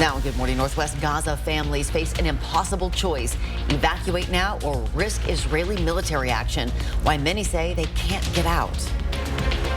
Now, Good Morning Northwest, Gaza families face an impossible choice. Evacuate now or risk Israeli military action. Why many say they can't get out.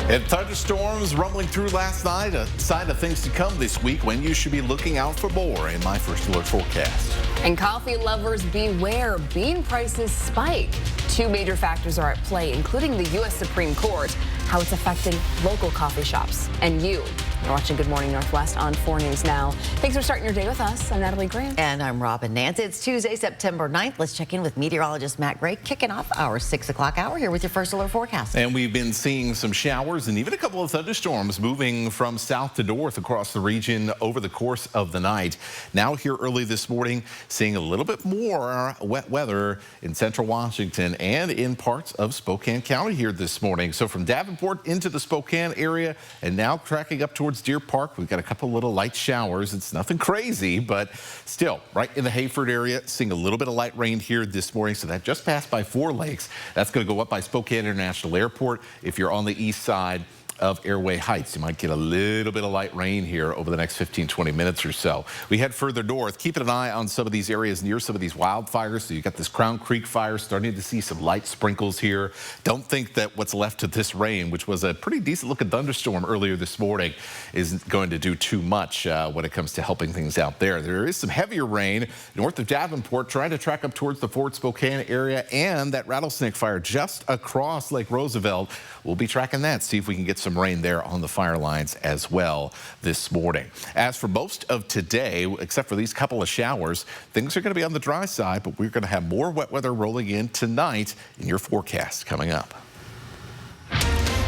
And thunderstorms rumbling through last night, a sign of things to come this week when you should be looking out for more in my First Alert forecast. And coffee lovers beware, bean prices spike. Two major factors are at play, including the U.S. Supreme Court, how it's affecting local coffee shops. And you're watching Good Morning Northwest on 4 News Now. Thanks for starting your day with us. I'm Natalie Grant. And I'm Robin Nance. It's Tuesday, September 9th. Let's check in with meteorologist Matt Gray, kicking off our 6 o'clock hour here with your First Alert forecast. And we've been seeing some showers and even a couple of thunderstorms moving from south to north across the region over the course of the night. Now here early this morning, seeing a little bit more wet weather in central Washington and in parts of Spokane County here this morning. So from Davenport into the Spokane area and now tracking up towards Deer Park, we've got a couple little light showers. It's nothing crazy, but still right in the Hayford area, seeing a little bit of light rain here this morning. So that just passed by 4 Lakes. That's going to go up by Spokane International Airport. If you're on the east side of Airway Heights, you might get a little bit of light rain here over the next 15-20 minutes or so. We head further north, keeping an eye on some of these areas near some of these wildfires. So you got this Crown Creek fire, starting to see some light sprinkles here. Don't think that what's left of this rain, which was a pretty decent looking thunderstorm earlier this morning, is going to do too much when it comes to helping things out there. There is some heavier rain north of Davenport, trying to track up towards the Fort Spokane area, and that rattlesnake fire just across Lake Roosevelt. We'll be tracking that, see if we can get some rain there on the fire lines as well this morning. As for most of today, except for these couple of showers, things are going to be on the dry side, but we're going to have more wet weather rolling in tonight in your forecast coming up.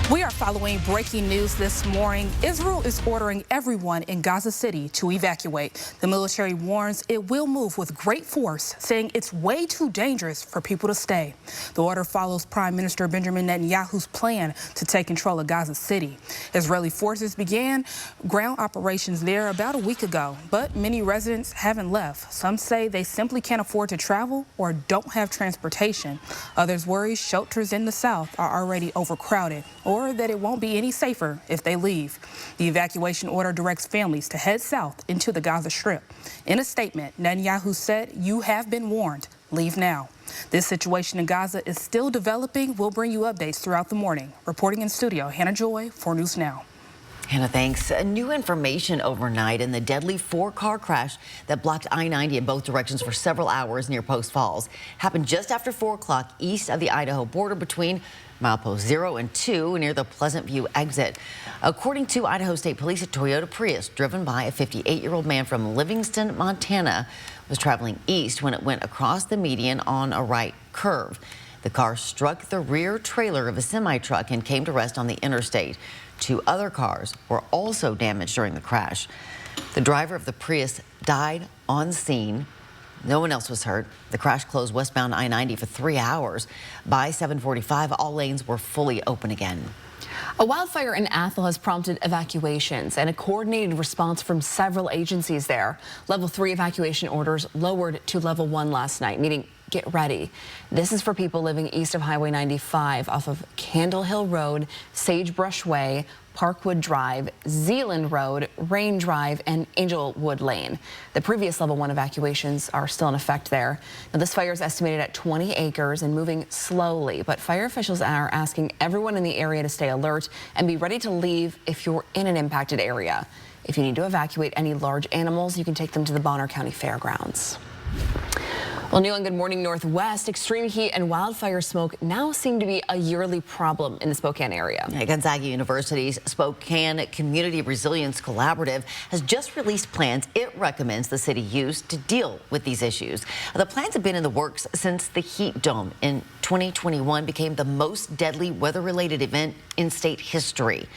We are following breaking news this morning. Israel is ordering everyone in Gaza City to evacuate. The military warns it will move with great force, saying it's way too dangerous for people to stay. The order follows Prime Minister Benjamin Netanyahu's plan to take control of Gaza City. Israeli forces began ground operations there about a week ago, but many residents haven't left. Some say they simply can't afford to travel or don't have transportation. Others worry shelters in the south are already overcrowded, or that it won't be any safer if they leave. The evacuation order directs families to head south into the Gaza Strip. In a statement, Netanyahu said, "You have been warned. Leave now." This situation in Gaza is still developing. We'll bring you updates throughout the morning. Reporting in studio, Hannah Joy, 4 News Now. Hannah, thanks. New information overnight in the deadly 4-car crash that blocked I-90 in both directions for several hours near Post Falls. Happened just after 4 o'clock east of the Idaho border between milepost 0 and 2 near the Pleasant View exit. According to Idaho State Police, a Toyota Prius driven by a 58-year-old man from Livingston, Montana, was traveling east when it went across the median on a right curve. The car struck the rear trailer of a semi-truck and came to rest on the interstate. 2 other cars were also damaged during the crash. The driver of the Prius died on scene. No one else was hurt. The crash closed westbound I-90 for 3 hours. By 7:45, all lanes were fully open again. A wildfire in Athol has prompted evacuations and a coordinated response from several agencies there. Level 3 evacuation orders lowered to level 1 last night, meaning get ready. This is for people living east of Highway 95 off of Candle Hill Road, Sagebrush Way, Parkwood Drive, Zeeland Road, Rain Drive, and Angelwood Lane. The previous level 1 evacuations are still in effect there. Now, this fire is estimated at 20 acres and moving slowly, but fire officials are asking everyone in the area to stay alert and be ready to leave if you're in an impacted area. If you need to evacuate any large animals, you can take them to the Bonner County Fairgrounds. Well, new on Good Morning Northwest, extreme heat and wildfire smoke now seem to be a yearly problem in the Spokane area. Gonzaga University's Spokane Community Resilience Collaborative has just released plans it recommends the city use to deal with these issues. The plans have been in the works since the heat dome in 2021 became the most deadly weather-related event in state history.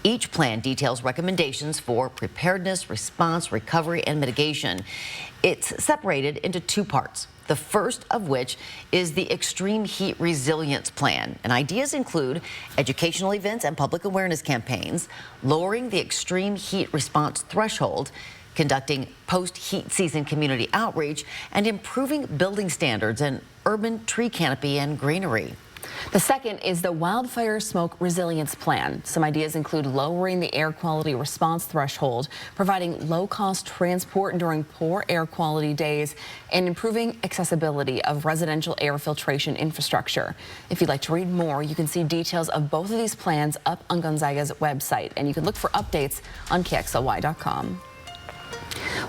Each plan details recommendations for preparedness, response, recovery, and mitigation. It's separated into 2 parts. The first of which is the Extreme Heat Resilience Plan. And ideas include educational events and public awareness campaigns, lowering the extreme heat response threshold, conducting post-heat season community outreach, and improving building standards and urban tree canopy and greenery. The second is the Wildfire Smoke Resilience Plan. Some ideas include lowering the air quality response threshold, providing low-cost transport during poor air quality days, and improving accessibility of residential air filtration infrastructure. If you'd like to read more, you can see details of both of these plans up on Gonzaga's website, and you can look for updates on KXLY.com.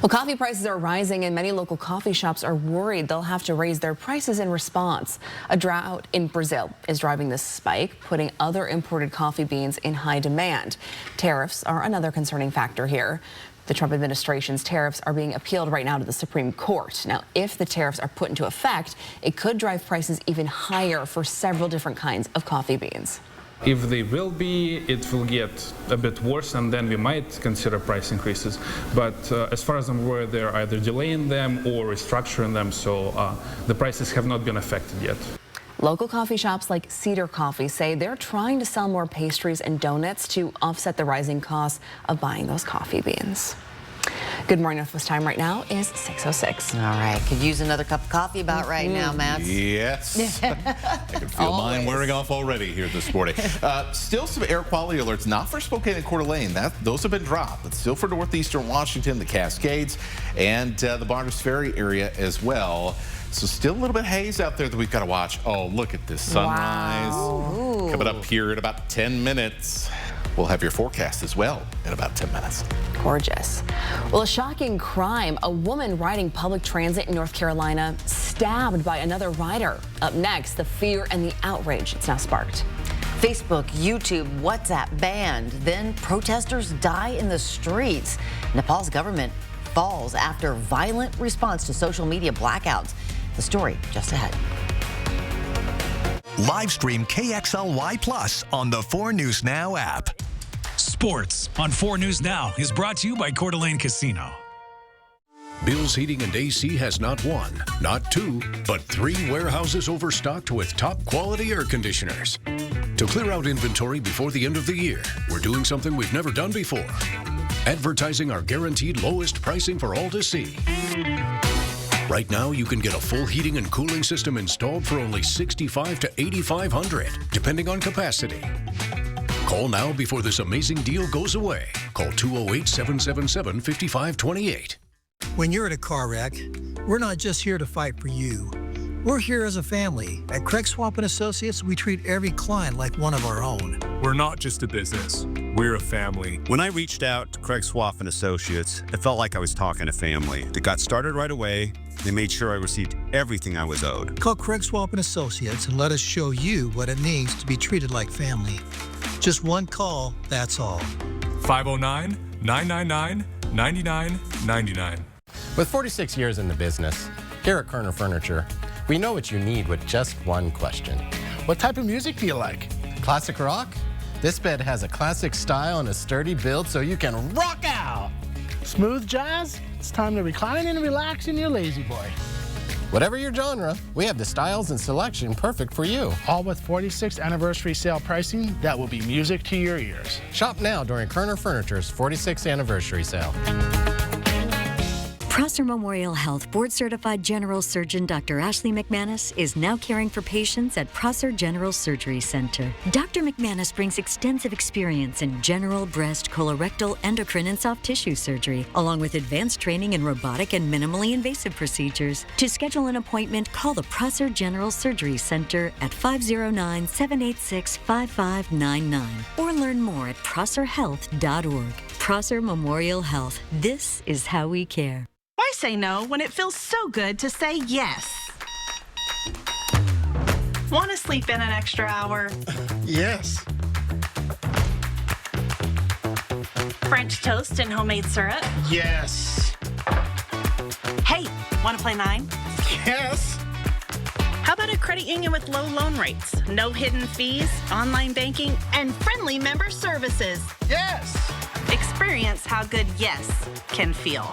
Well, coffee prices are rising and many local coffee shops are worried they'll have to raise their prices in response. A drought in Brazil is driving this spike, putting other imported coffee beans in high demand. Tariffs are another concerning factor here. The Trump administration's tariffs are being appealed right now to the Supreme Court. Now, if the tariffs are put into effect, it could drive prices even higher for several different kinds of coffee beans. If they will be, it will get a bit worse, and then we might consider price increases. But as far as I'm aware, they're either delaying them or restructuring them, so the prices have not been affected yet. Local coffee shops like Cedar Coffee say they're trying to sell more pastries and donuts to offset the rising costs of buying those coffee beans. Good morning. Northwest time right now is 6:06. All right. Could use another cup of coffee about right now, Matt. Yes. I can feel mine wearing off already here this morning. Still some air quality alerts, not for Spokane and Coeur d'Alene. Those have been dropped, but still for northeastern Washington, the Cascades, and the Bonners Ferry area as well. So still a little bit haze out there that we've got to watch. Oh, look at this sunrise. Wow. Coming up here in about 10 minutes. We'll have your forecast as well in about 10 minutes. Gorgeous. Well, a shocking crime. A woman riding public transit in North Carolina stabbed by another rider. Up next, the fear and the outrage it's now sparked. Facebook, YouTube, WhatsApp banned. Then protesters die in the streets. Nepal's government falls after violent response to social media blackouts. The story just ahead. Live stream KXLY Plus on the 4 News Now app. Sports on 4 News Now is brought to you by Coeur d'Alene Casino. Bill's Heating and AC has not 1, not 2, but 3 warehouses overstocked with top quality air conditioners. To clear out inventory before the end of the year, we're doing something we've never done before. Advertising our guaranteed lowest pricing for all to see. Right now, you can get a full heating and cooling system installed for only $6,500 to $8,500, depending on capacity. Call now before this amazing deal goes away. Call 208-777-5528. When you're in a car wreck, we're not just here to fight for you. We're here as a family. At Craig Swap & Associates, we treat every client like one of our own. We're not just a business. We're a family. When I reached out to Craig Swap & Associates, it felt like I was talking to family. They got started right away. They made sure I received everything I was owed. Call Craig Swap & Associates and let us show you what it means to be treated like family. Just one call, that's all. 509-999-9999. With 46 years in the business, here at Kerner Furniture, we know what you need with just one question. What type of music do you like? Classic rock? This bed has a classic style and a sturdy build so you can rock out. Smooth jazz? It's time to recline and relax in your lazy boy. Whatever your genre, we have the styles and selection perfect for you. All with 46th anniversary sale pricing that will be music to your ears. Shop now during Kerner Furniture's 46th anniversary sale. Prosser Memorial Health board-certified general surgeon Dr. Ashley McManus is now caring for patients at Prosser General Surgery Center. Dr. McManus brings extensive experience in general, breast, colorectal, endocrine, and soft tissue surgery, along with advanced training in robotic and minimally invasive procedures. To schedule an appointment, call the Prosser General Surgery Center at 509-786-5599 or learn more at prosserhealth.org. Prosser Memorial Health. This is how we care. Why say no when it feels so good to say yes? Want to sleep in an extra hour? Yes. French toast and homemade syrup? Yes. Hey, want to play 9? Yes. How about a credit union with low loan rates, no hidden fees, online banking, and friendly member services? Yes. Experience how good yes can feel.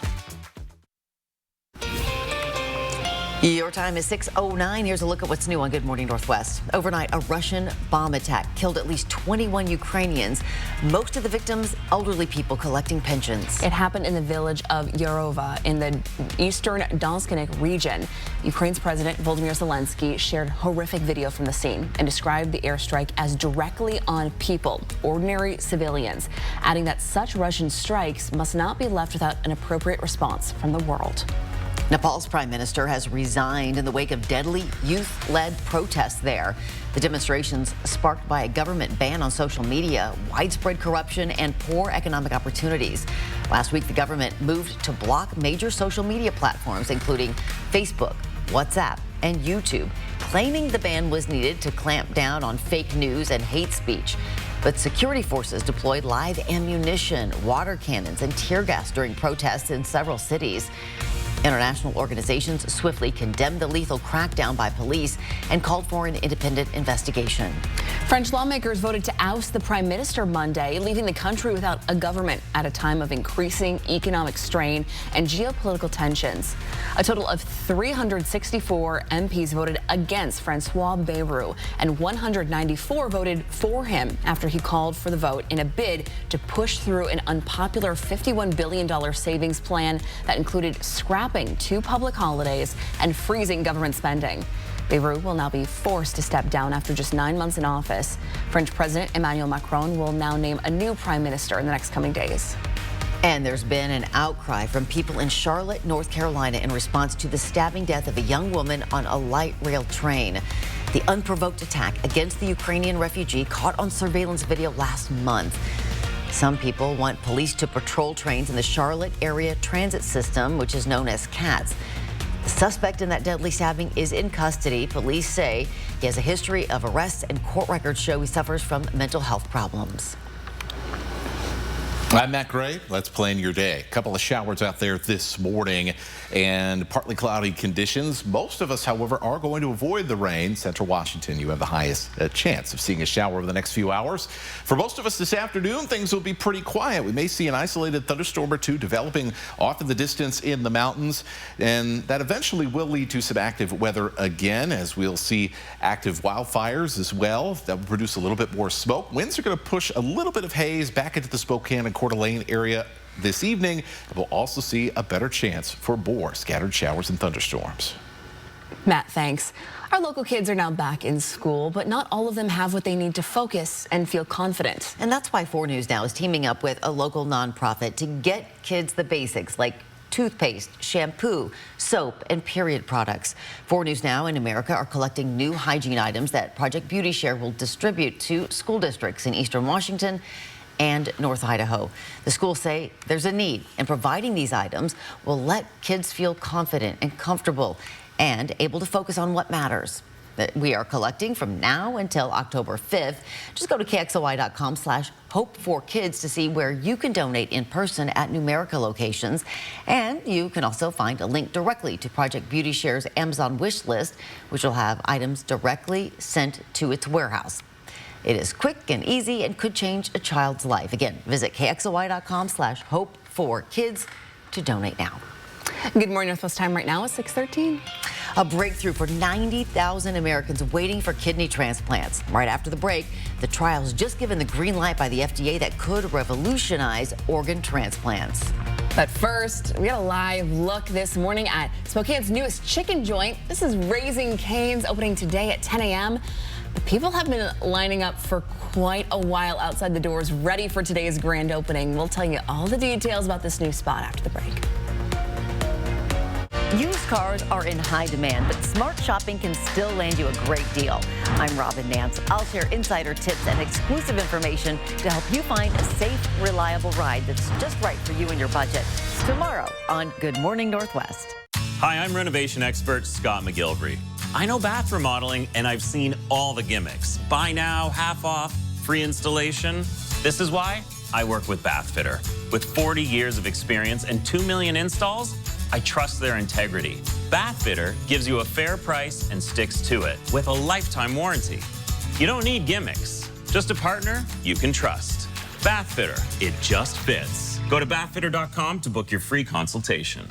Your time is 6:09. Here's a look at what's new on Good Morning Northwest. Overnight, a Russian bomb attack killed at least 21 Ukrainians. Most of the victims, elderly people collecting pensions. It happened in the village of Yarova in the eastern Donetsk region. Ukraine's President Volodymyr Zelensky shared horrific video from the scene and described the airstrike as directly on people, ordinary civilians, adding that such Russian strikes must not be left without an appropriate response from the world. Nepal's prime minister has resigned in the wake of deadly youth-led protests there. The demonstrations sparked by a government ban on social media, widespread corruption, and poor economic opportunities. Last week, the government moved to block major social media platforms, including Facebook, WhatsApp, and YouTube, claiming the ban was needed to clamp down on fake news and hate speech. But security forces deployed live ammunition, water cannons, and tear gas during protests in several cities. International organizations swiftly condemned the lethal crackdown by police and called for an independent investigation. French lawmakers voted to oust the prime minister Monday, leaving the country without a government at a time of increasing economic strain and geopolitical tensions. A total of 364 MPs voted against Francois Bayrou, and 194 voted for him after he called for the vote in a bid to push through an unpopular $51 billion savings plan that included scrapping 2 public holidays and freezing government spending. Bayrou will now be forced to step down after just 9 months in office. French President Emmanuel Macron will now name a new prime minister in the next coming days. And there's been an outcry from people in Charlotte, North Carolina, in response to the stabbing death of a young woman on a light rail train. The unprovoked attack against the Ukrainian refugee caught on surveillance video last month. Some people want police to patrol trains in the Charlotte area transit system, which is known as CATS. The suspect in that deadly stabbing is in custody. Police say he has a history of arrests, and court records show he suffers from mental health problems. I'm Matt Gray. Let's plan your day. A couple of showers out there this morning and partly cloudy conditions. Most of us, however, are going to avoid the rain. Central Washington, you have the highest chance of seeing a shower over the next few hours. For most of us this afternoon, things will be pretty quiet. We may see an isolated thunderstorm or two developing off in the distance in the mountains, and that eventually will lead to some active weather again, as we'll see active wildfires as well. That will produce a little bit more smoke. Winds are going to push a little bit of haze back into the Spokane and Coeur d'Alene area this evening. We'll also see a better chance for more scattered showers and thunderstorms. Matt, thanks. Our local kids are now back in school, but not all of them have what they need to focus and feel confident. And that's why 4 News Now is teaming up with a local nonprofit to get kids the basics like toothpaste, shampoo, soap, and period products. 4 News Now in America are collecting new hygiene items that Project Beauty Share will distribute to school districts in Eastern Washington and North Idaho. The schools say there's a need, and providing these items will let kids feel confident and comfortable and able to focus on what matters. We are collecting from now until October 5th. Just go to KXLY.com/Hope4Kids to see where you can donate in person at Numerica locations. And you can also find a link directly to Project Beauty Share's Amazon wish list, which will have items directly sent to its warehouse. It is quick and easy and could change a child's life. Again, visit KXLY.com/Hope4Kids to donate now. Good morning, Northwest time right now is 6:13. A breakthrough for 90,000 Americans waiting for kidney transplants. Right after the break, the trial's just given the green light by the FDA that could revolutionize organ transplants. But first, we got a live look this morning at Spokane's newest chicken joint. This is Raising Cane's, opening today at 10 a.m. The people have been lining up for quite a while outside the doors, ready for today's grand opening. We'll tell you all the details about this new spot after the break. Used cars are in high demand, but smart shopping can still land you a great deal. I'm Robin Nance. I'll share insider tips and exclusive information to help you find a safe, reliable ride that's just right for you and your budget. Tomorrow on Good Morning Northwest. Hi, I'm renovation expert Scott McGilvery. I know bath remodeling, and I've seen all the gimmicks. Buy now, half off, free installation. This is why I work with Bathfitter. With 40 years of experience and 2 million installs, I trust their integrity. Bathfitter gives you a fair price and sticks to it with a lifetime warranty. You don't need gimmicks, just a partner you can trust. Bathfitter, it just fits. Go to bathfitter.com to book your free consultation.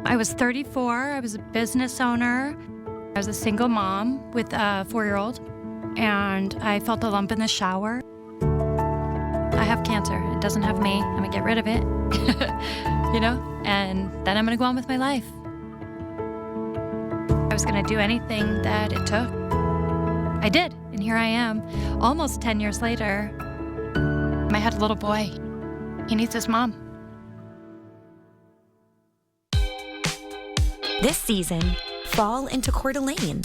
I was 34. I was a business owner. I was a single mom with a 4-year-old, and I felt a lump in the shower. I have cancer. It doesn't have me. I'm gonna get rid of it, you know, and then I'm gonna go on with my life. I was gonna do anything that it took. I did, and here I am, almost 10 years later. I had a little boy. He needs his mom. This season, fall into Coeur d'Alene.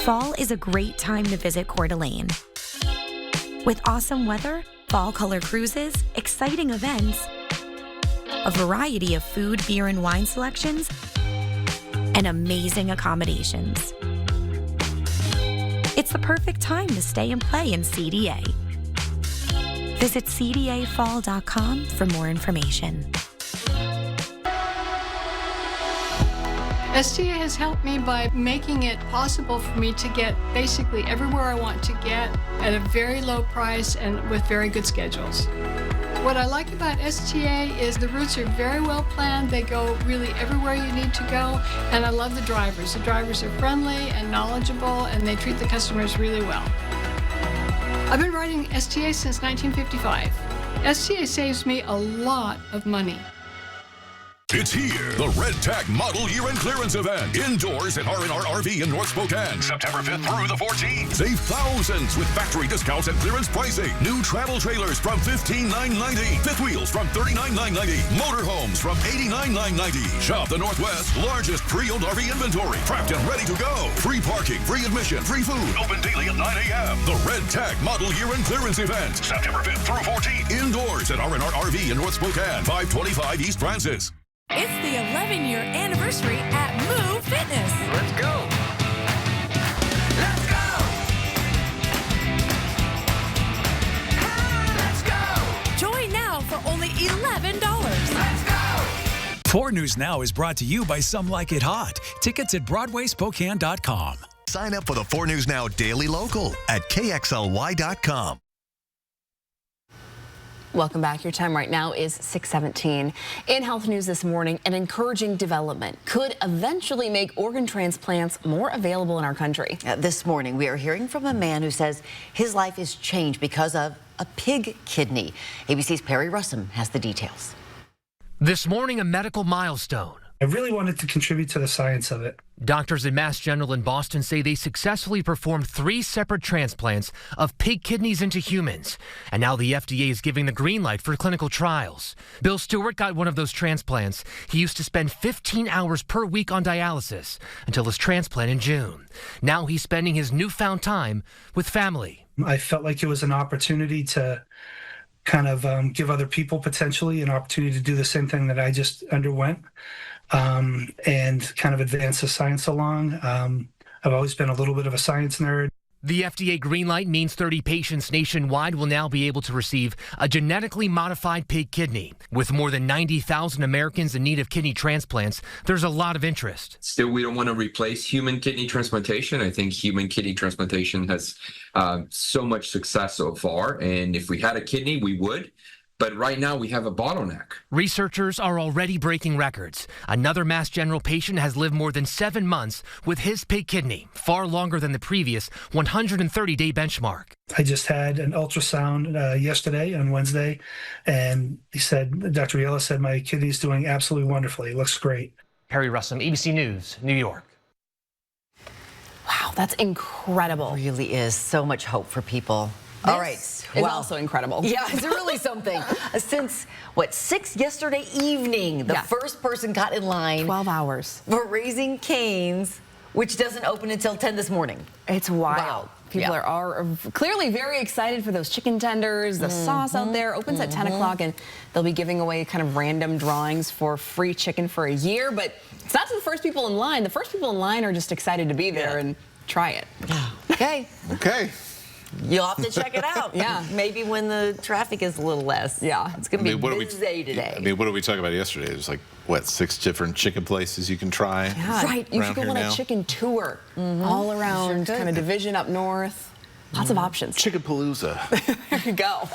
Fall is a great time to visit Coeur d'Alene. With awesome weather, fall color cruises, exciting events, a variety of food, beer, and wine selections, and amazing accommodations. It's the perfect time to stay and play in CDA. Visit cdafall.com for more information. STA has helped me by making it possible for me to get basically everywhere I want to get at a very low price and with very good schedules. What I like about STA is the routes are very well planned. They go really everywhere you need to go, and I love the drivers. The drivers are friendly and knowledgeable, and they treat the customers really well. I've been riding STA since 1955. STA saves me a lot of money. It's here, the Red Tag Model Year-End Clearance Event. Indoors at R&R RV in North Spokane. September 5th through the 14th. Save thousands with factory discounts and clearance pricing. New travel trailers from $15,990. Fifth wheels from $39,990. Motorhomes from $89,990. Shop the Northwest's largest pre-owned RV inventory. Prepped and ready to go. Free parking, free admission, free food. Open daily at 9 a.m. The Red Tag Model Year-End Clearance Event. September 5th through 14th. Indoors at R&R RV in North Spokane. 525 East Francis. It's the 11-year anniversary at Move Fitness. Let's go. Let's go. Let's go. Join now for only $11. Let's go. 4 News Now is brought to you by Some Like It Hot. Tickets at BroadwaySpokane.com. Sign up for the 4 News Now Daily Local at KXLY.com. Welcome back. Your time right now is 6:17. In health news this morning, an encouraging development could eventually make organ transplants more available in our country. This morning, we are hearing from a man who says his life is changed because of a pig kidney. ABC's Perry Russum has the details. This morning, a medical milestone. I really wanted to contribute to the science of it. Doctors at Mass General in Boston say they successfully performed 3 separate transplants of pig kidneys into humans. And now the FDA is giving the green light for clinical trials. Bill Stewart got one of those transplants. He used to spend 15 hours per week on dialysis until his transplant in June. Now he's spending his newfound time with family. I felt like it was an opportunity to kind of give other people potentially an opportunity to do the same thing that I just underwent. And kind of advance the science along. I've always been a little bit of a science nerd. The FDA green light means 30 patients nationwide will now be able to receive a genetically modified pig kidney. With more than 90,000 Americans in need of kidney transplants, there's a lot of interest. Still, we don't want to replace human kidney transplantation. I think human kidney transplantation has so much success so far. And if we had a kidney, we would. But right now we have a bottleneck. Researchers are already breaking records. Another Mass General patient has lived more than 7 months with his pig kidney, far longer than the previous 130-day benchmark. I just had an ultrasound yesterday on Wednesday, and he said, Dr. Riella said, my kidney's doing absolutely wonderfully. It looks great. Perry Russum, ABC News, New York. Wow, that's incredible. It really is so much hope for people. This All right. is also incredible. Yeah, it's really something. Since, 6 yesterday evening, the first person got in line. 12 hours. For Raising Cane's, which doesn't open until 10 this morning. It's wild. Wow. People are clearly very excited for those chicken tenders, the sauce out there. Opens at 10 o'clock, and they'll be giving away kind of random drawings for free chicken for a year. But it's not the first people in line. The first people in line are just excited to be there and try it. Okay. Okay. You'll have to check it out. Yeah. Maybe when the traffic is a little less. Yeah. It's going to be busy today. I mean, what did we talk about yesterday? There's like, 6 different chicken places you can try? Yeah. Right. You should go on a chicken tour all around kind of Division up north. Lots of options. Chicken-palooza. There you go.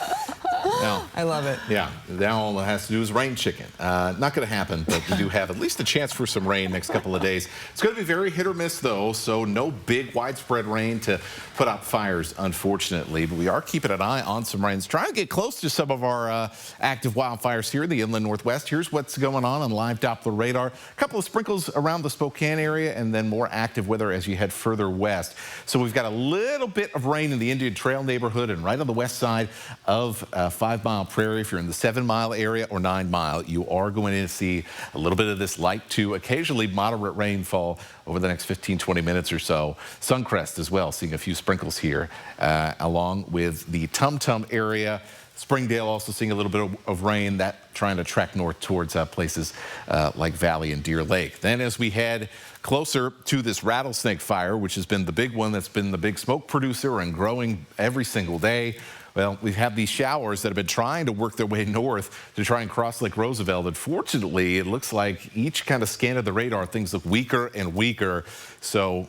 Now, I love it. Yeah, now all it has to do is rain chicken. Not going to happen, but we do have at least a chance for some rain next couple of days. It's going to be very hit or miss, though, so no big widespread rain to put out fires, unfortunately. But we are keeping an eye on some rains, trying to get close to some of our active wildfires here in the inland Northwest. Here's what's going on live Doppler radar. A couple of sprinkles around the Spokane area, and then more active weather as you head further west. So we've got a little bit of rain in the Indian Trail neighborhood and right on the west side of 5 Mile Prairie. If you're in the 7 Mile area or 9 Mile, you are going to see a little bit of this light to occasionally moderate rainfall over the next 15-20 minutes or so. Suncrest as well, seeing a few sprinkles here, along with the Tum Tum area. Springdale also seeing a little bit of rain, that trying to track north towards places like Valley and Deer Lake. Then as we head closer to this rattlesnake fire, which has been the big one that's been the big smoke producer and growing every single day. Well, we've had these showers that have been trying to work their way north to try and cross Lake Roosevelt. Unfortunately, it looks like each kind of scan of the radar, things look weaker and weaker. So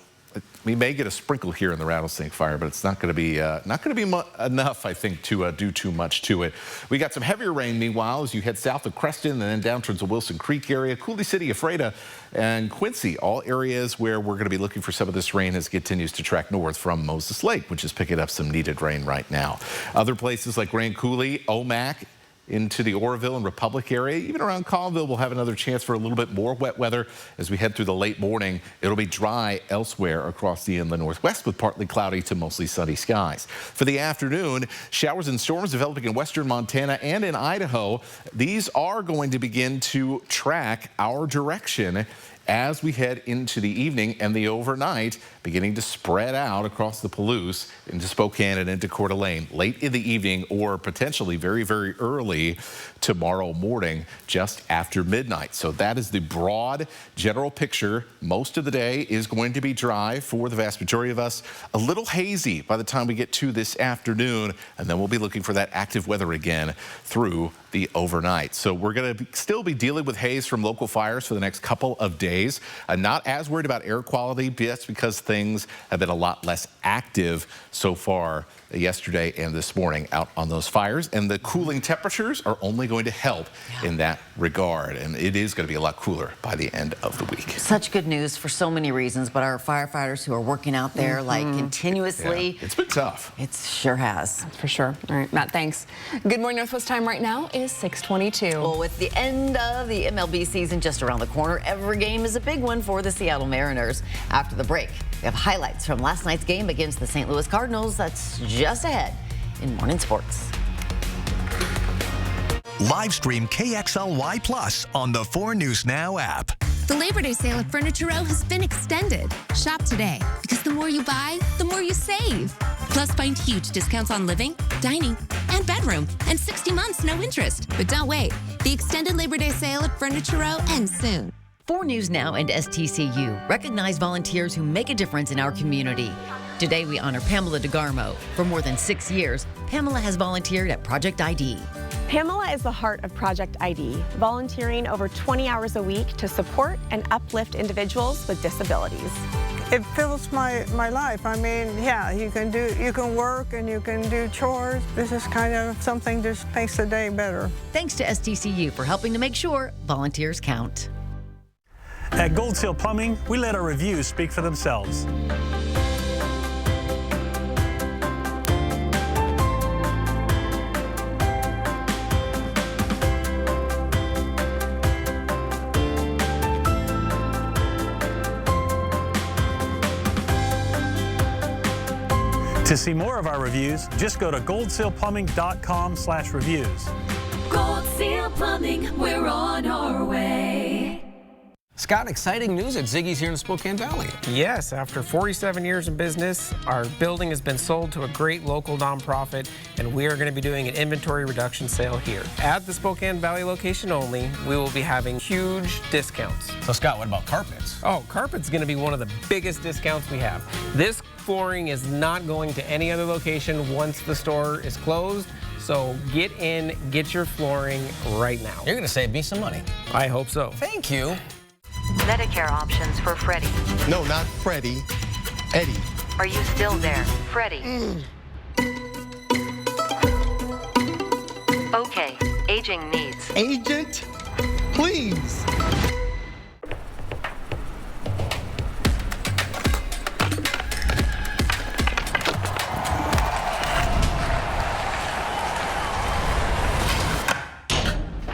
we may get a sprinkle here in the rattlesnake fire, but it's not going to be enough, I think, to do too much to it. We got some heavier rain, meanwhile, as you head south of Creston and then down towards the Wilson Creek area, Coulee City, Ephrata, and Quincy, all areas where we're going to be looking for some of this rain as it continues to track north from Moses Lake, which is picking up some needed rain right now. Other places like Grand Coulee, Omak, into the Oroville and Republic area, even around Colville, we'll have another chance for a little bit more wet weather as we head through the late morning. It'll be dry elsewhere across the inland Northwest with partly cloudy to mostly sunny skies. For the afternoon, showers and storms developing in western Montana and in Idaho. These are going to begin to track our direction as we head into the evening and the overnight, beginning to spread out across the Palouse into Spokane and into Coeur d'Alene late in the evening or potentially very, very early tomorrow morning just after midnight. So that is the broad general picture. Most of the day is going to be dry for the vast majority of us. A little hazy by the time we get to this afternoon, and then we'll be looking for that active weather again through the overnight. So we're going to still be dealing with haze from local fires for the next couple of days. Not as worried about air quality, just because things have been a lot less active so far yesterday and this morning out on those fires. And the cooling temperatures are only going to help in that regard. And it is going to be a lot cooler by the end of the week. Such good news for so many reasons, but our firefighters who are working out there like continuously. Yeah, it's been tough. It sure has. That's for sure. All right, Matt, thanks. Good morning, Northwest time right now is 6:22. Well, with the end of the MLB season just around the corner, every game is a big one for the Seattle Mariners. After the break, we have highlights from last night's game against the St. Louis Cardinals. That's just ahead in Morning Sports. Live stream KXLY Plus on the 4 News Now app. The Labor Day sale at Furniture Row has been extended. Shop today, because the more you buy, the more you save. Plus, find huge discounts on living, dining, and bedroom, and 60 months, no interest. But don't wait. The extended Labor Day sale at Furniture Row ends soon. 4 News Now and STCU recognize volunteers who make a difference in our community. Today, we honor Pamela DeGarmo. For more than 6 years, Pamela has volunteered at Project ID. Pamela is the heart of Project ID, volunteering over 20 hours a week to support and uplift individuals with disabilities. It fills my life. I mean, yeah, you can work and you can do chores. This is kind of something that just makes the day better. Thanks to STCU for helping to make sure volunteers count. At Gold Seal Plumbing, we let our reviews speak for themselves. To see more of our reviews, just go to goldsealplumbing.com/reviews. Gold Seal Plumbing, we're on our way. Scott, exciting news at Ziggy's here in Spokane Valley. Yes, after 47 years in business, our building has been sold to a great local nonprofit, and we are going to be doing an inventory reduction sale here. At the Spokane Valley location only, we will be having huge discounts. So Scott, what about carpets? Oh, carpet's going to be one of the biggest discounts we have. This flooring is not going to any other location once the store is closed. So get in, get your flooring right now. You're going to save me some money. I hope so. Thank you. Medicare options for Freddie. No, not Freddie. Eddie. Are you still there? Freddie. Okay, aging needs. Agent, please.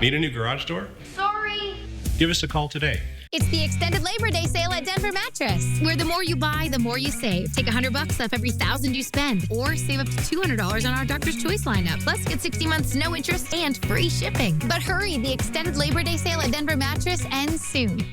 Need a new garage door? Sorry. Give us a call today. It's the extended Labor Day sale at Denver Mattress, where the more you buy, the more you save. Take $100 off every $1,000 you spend, or save up to $200 on our Doctor's Choice lineup. Plus, get 60 months no interest and free shipping. But hurry, the extended Labor Day sale at Denver Mattress ends soon.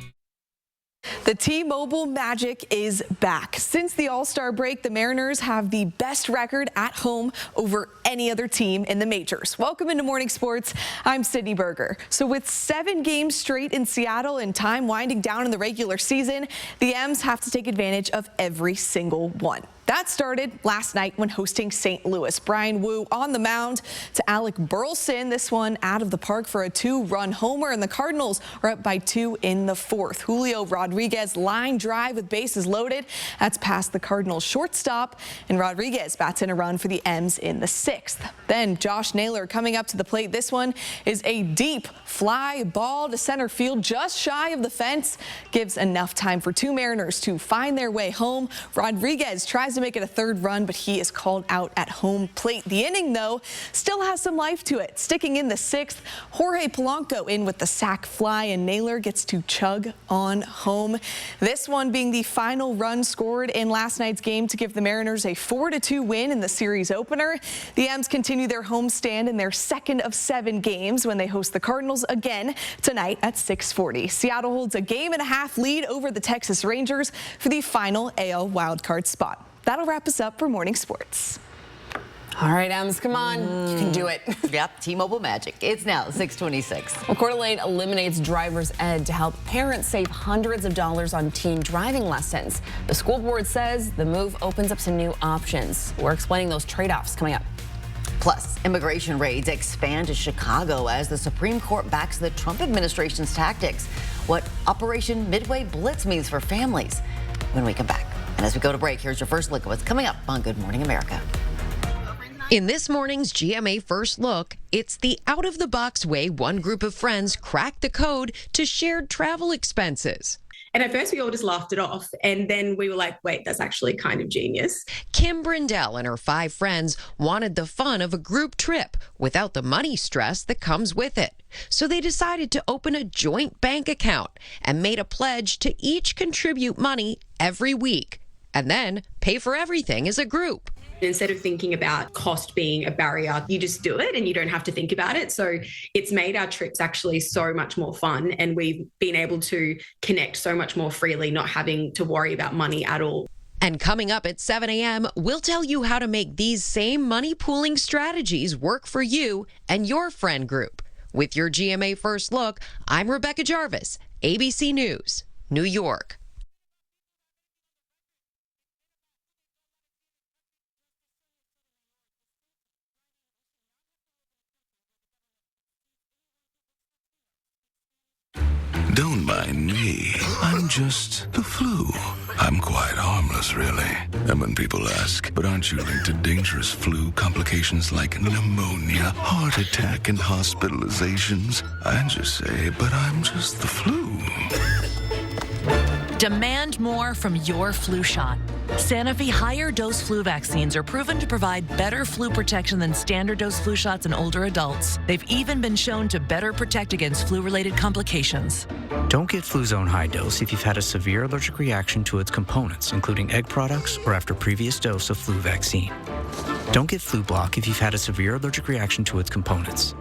The T-Mobile magic is back. Since the All-Star break, the Mariners have the best record at home over any other team in the majors. Welcome into Morning Sports. I'm Sydney Berger. So with 7 games straight in Seattle and time winding down in the regular season, the M's have to take advantage of every single one. That started last night when hosting St. Louis. Brian Wu on the mound to Alec Burleson. This one out of the park for a 2-run homer, and the Cardinals are up by 2 in the 4th. Julio Rodriguez line drive with bases loaded. That's past the Cardinals shortstop, and Rodriguez bats in a run for the M's in the 6th. Then Josh Naylor coming up to the plate. This one is a deep fly ball to center field just shy of the fence. Gives enough time for 2 Mariners to find their way home. Rodriguez tries to make it a 3rd run, but he is called out at home plate. The inning, though, still has some life to it. Sticking in the 6th, Jorge Polanco in with the sac fly, and Naylor gets to chug on home. This one being the final run scored in last night's game to give the Mariners a 4-2 win in the series opener. The M's continue their homestand in their 2nd of 7 games when they host the Cardinals again tonight at 6:40. Seattle holds a 1.5 game lead over the Texas Rangers for the final AL wildcard spot. That'll wrap us up for Morning Sports. All right, Ems, come on. You can do it. Yep, T-Mobile magic. It's now 6:26. Well, Coeur d'Alene eliminates driver's ed to help parents save hundreds of dollars on teen driving lessons. The school board says the move opens up some new options. We're explaining those trade-offs coming up. Plus, immigration raids expand to Chicago as the Supreme Court backs the Trump administration's tactics. What Operation Midway Blitz means for families when we come back. And as we go to break, here's your first look at what's coming up on Good Morning America. In this morning's GMA First Look, it's the out-of-the-box way one group of friends cracked the code to shared travel expenses. And at first we all just laughed it off. And then we were like, wait, that's actually kind of genius. Kim Brindell and her 5 friends wanted the fun of a group trip without the money stress that comes with it. So they decided to open a joint bank account and made a pledge to each contribute money every week and then pay for everything as a group. Instead of thinking about cost being a barrier, you just do it and you don't have to think about it. So it's made our trips actually so much more fun, and we've been able to connect so much more freely, not having to worry about money at all. And coming up at 7 a.m., we'll tell you how to make these same money pooling strategies work for you and your friend group. With your GMA First Look, I'm Rebecca Jarvis, ABC News, New York. Don't mind me. I'm just the flu. I'm quite harmless, really. And when people ask, but aren't you linked to dangerous flu complications like pneumonia, heart attack, and hospitalizations? I just say, but I'm just the flu. Demand more from your flu shot. Sanofi higher dose flu vaccines are proven to provide better flu protection than standard dose flu shots in older adults. They've even been shown to better protect against flu-related complications. Don't get Fluzone High Dose if you've had a severe allergic reaction to its components, including egg products or after previous dose of flu vaccine. Don't get Flu Block if you've had a severe allergic reaction to its components.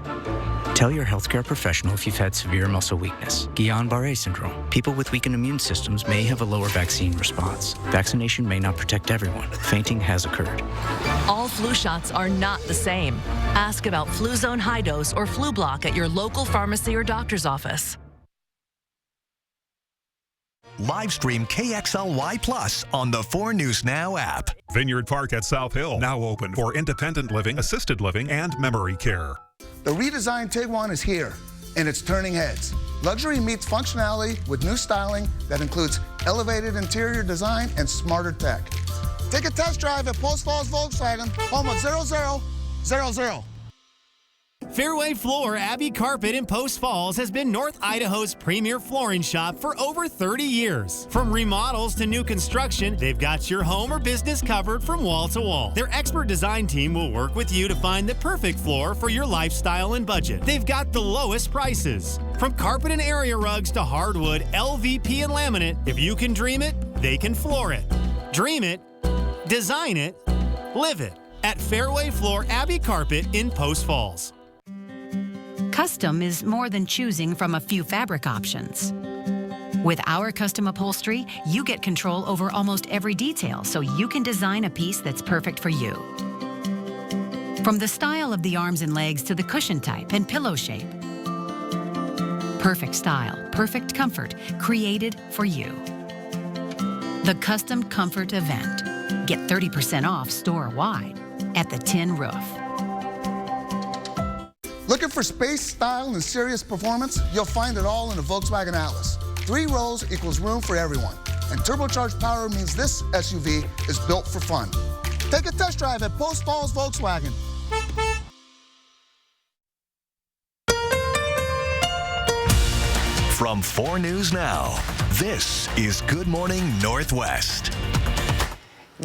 Tell your healthcare professional if you've had severe muscle weakness. Guillain-Barré syndrome. People with weakened immune systems may have a lower vaccine response. Vaccination may not protect everyone. Fainting has occurred. All flu shots are not the same. Ask about Fluzone High Dose or Flu Block at your local pharmacy or doctor's office. Live stream KXLY Plus on the 4 News Now app. Vineyard Park at South Hill, now open for independent living, assisted living, and memory care. The redesigned Tiguan is here, and it's turning heads. Luxury meets functionality with new styling that includes elevated interior design and smarter tech. Take a test drive at Post Falls Volkswagen, home of 0000. Fairway Floor Abbey Carpet in Post Falls has been North Idaho's premier flooring shop for over 30 years. From remodels to new construction, they've got your home or business covered from wall to wall. Their expert design team will work with you to find the perfect floor for your lifestyle and budget. They've got the lowest prices. From carpet and area rugs to hardwood, LVP and laminate, if you can dream it, they can floor it. Dream it, design it, live it at Fairway Floor Abbey Carpet in Post Falls. Custom is more than choosing from a few fabric options. With our custom upholstery, you get control over almost every detail, so you can design a piece that's perfect for you. From the style of the arms and legs to the cushion type and pillow shape. Perfect style, perfect comfort, created for you. The Custom Comfort Event. Get 30% off store-wide at the Tin Roof. Looking for space, style, and serious performance? You'll find it all in the Volkswagen Atlas. 3 rows equals room for everyone. And turbocharged power means this SUV is built for fun. Take a test drive at Post Falls Volkswagen. From 4 News Now, this is Good Morning Northwest.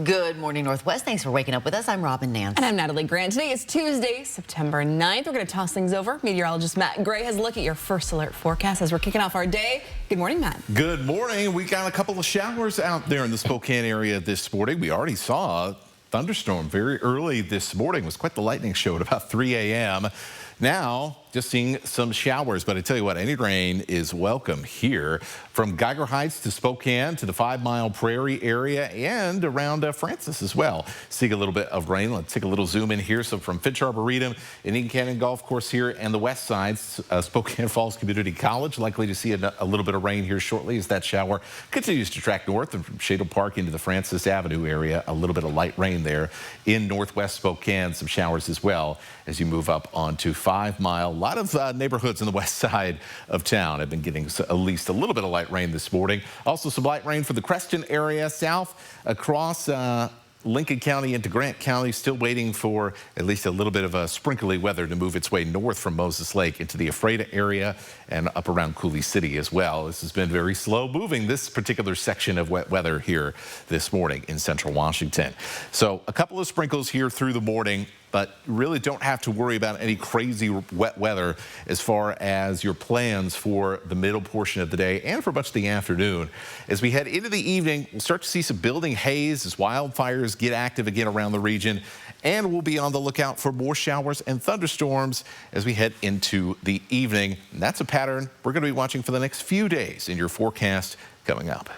Good morning, Northwest. Thanks for waking up with us. I'm Robin Nance. And I'm Natalie Grant. Today is Tuesday, September 9th. We're going to toss things over. Meteorologist Matt Gray has a look at your first alert forecast as we're kicking off our day. Good morning, Matt. Good morning. We got a couple of showers out there in the Spokane area this morning. We already saw a thunderstorm very early this morning. It was quite the lightning show at about 3 a.m. Now, just seeing some showers, but I tell you what, any rain is welcome here. From Geiger Heights to Spokane to the 5 Mile Prairie area and around Francis as well. Seeing a little bit of rain. Let's take a little zoom in here. So from Finch Arboretum, Indian Canyon Golf Course here and the west side, Spokane Falls Community College, likely to see a little bit of rain here shortly as that shower continues to track north. And from Shadle Park into the Francis Avenue area, a little bit of light rain there. In northwest Spokane, some showers as well as you move up onto 5 Mile. A lot of neighborhoods on the west side of town have been getting at least a little bit of light rain this morning. Also some light rain for the Creston area south across Lincoln County into Grant County, still waiting for at least a little bit of a sprinkly weather to move its way north from Moses Lake into the Ephrata area and up around Coulee City as well. This has been very slow moving, this particular section of wet weather here this morning in central Washington. So a couple of sprinkles here through the morning, but really don't have to worry about any crazy wet weather as far as your plans for the middle portion of the day and for much of the afternoon. As we head into the evening, we'll start to see some building haze as wildfires get active again around the region, and we'll be on the lookout for more showers and thunderstorms as we head into the evening. And that's a pattern we're going to be watching for the next few days in your forecast coming up.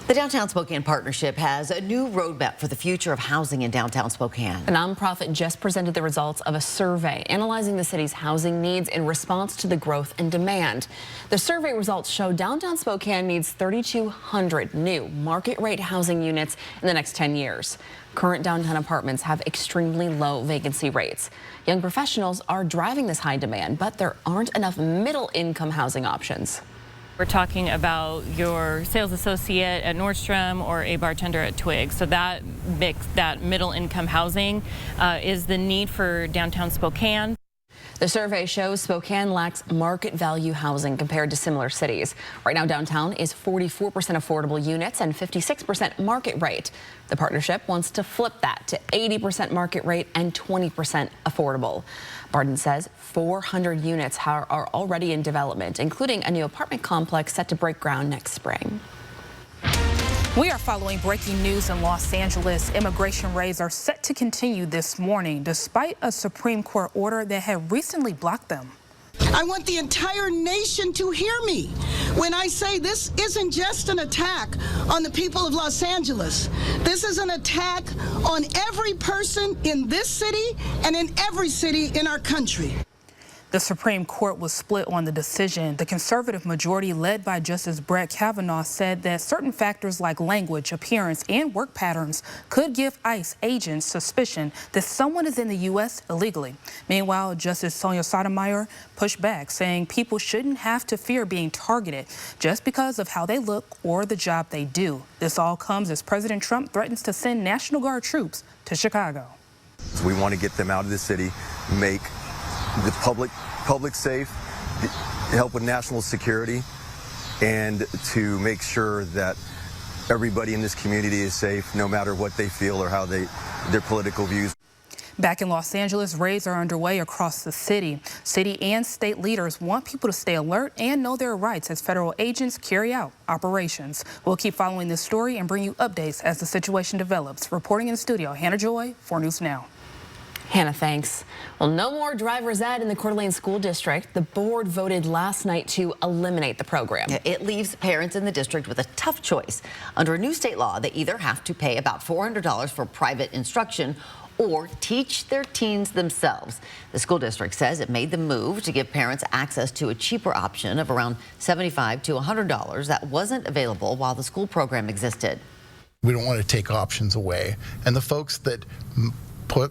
The Downtown Spokane Partnership has a new roadmap for the future of housing in downtown Spokane. The nonprofit just presented the results of a survey analyzing the city's housing needs in response to the growth and demand. The survey results show downtown Spokane needs 3,200 new market rate housing units in the next 10 years. Current downtown apartments have extremely low vacancy rates. Young professionals are driving this high demand, but there aren't enough middle income housing options. We're talking about your sales associate at Nordstrom or a bartender at Twig. So that mix, that middle income housing is the need for downtown Spokane. The survey shows Spokane lacks market value housing compared to similar cities. Right now, downtown is 44% affordable units and 56% market rate. The partnership wants to flip that to 80% market rate and 20% affordable. Barden says 400 units are already in development, including a new apartment complex set to break ground next spring. We are following breaking news in Los Angeles. Immigration raids are set to continue this morning, despite a Supreme Court order that had recently blocked them. I want the entire nation to hear me when I say this isn't just an attack on the people of Los Angeles. This is an attack on every person in this city and in every city in our country. The Supreme Court was split on the decision. The conservative majority, led by Justice Brett Kavanaugh, said that certain factors like language, appearance, and work patterns could give ICE agents suspicion that someone is in the U.S. illegally. Meanwhile, Justice Sonia Sotomayor pushed back, saying people shouldn't have to fear being targeted just because of how they look or the job they do. This all comes as President Trump threatens to send National Guard troops to Chicago. We want to get them out of the city, make the public safe, help with national security, and to make sure that everybody in this community is safe, no matter what they feel or how their political views. Back in Los Angeles, raids are underway across the city. City and state leaders want people to stay alert and know their rights as federal agents carry out operations. We'll keep following this story and bring you updates as the situation develops. Reporting in the studio, Hannah Joy, 4 News Now. Hannah, thanks. Well, no more driver's ed in the Coeur d'Alene School District. The board voted last night to eliminate the program. It leaves parents in the district with a tough choice. Under a new state law, they either have to pay about $400 for private instruction or teach their teens themselves. The school district says it made the move to give parents access to a cheaper option of around $75 to $100 that wasn't available while the school program existed. We don't want to take options away. And the folks that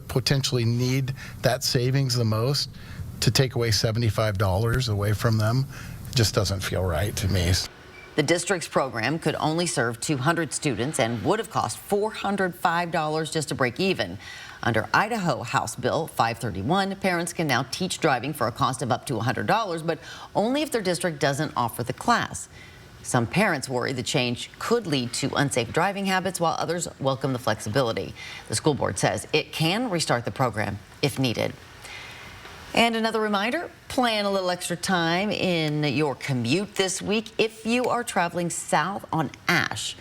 potentially need that savings the most, to take away $75 away from them just doesn't feel right to me. The district's program could only serve 200 students and would have cost $405 just to break even. Under Idaho House Bill 531, parents can now teach driving for a cost of up to $100, but only if their district doesn't offer the class. Some parents worry the change could lead to unsafe driving habits, while others welcome the flexibility. The school board says it can restart the program if needed. And another reminder, plan a little extra time in your commute this week if you are traveling south on Ash.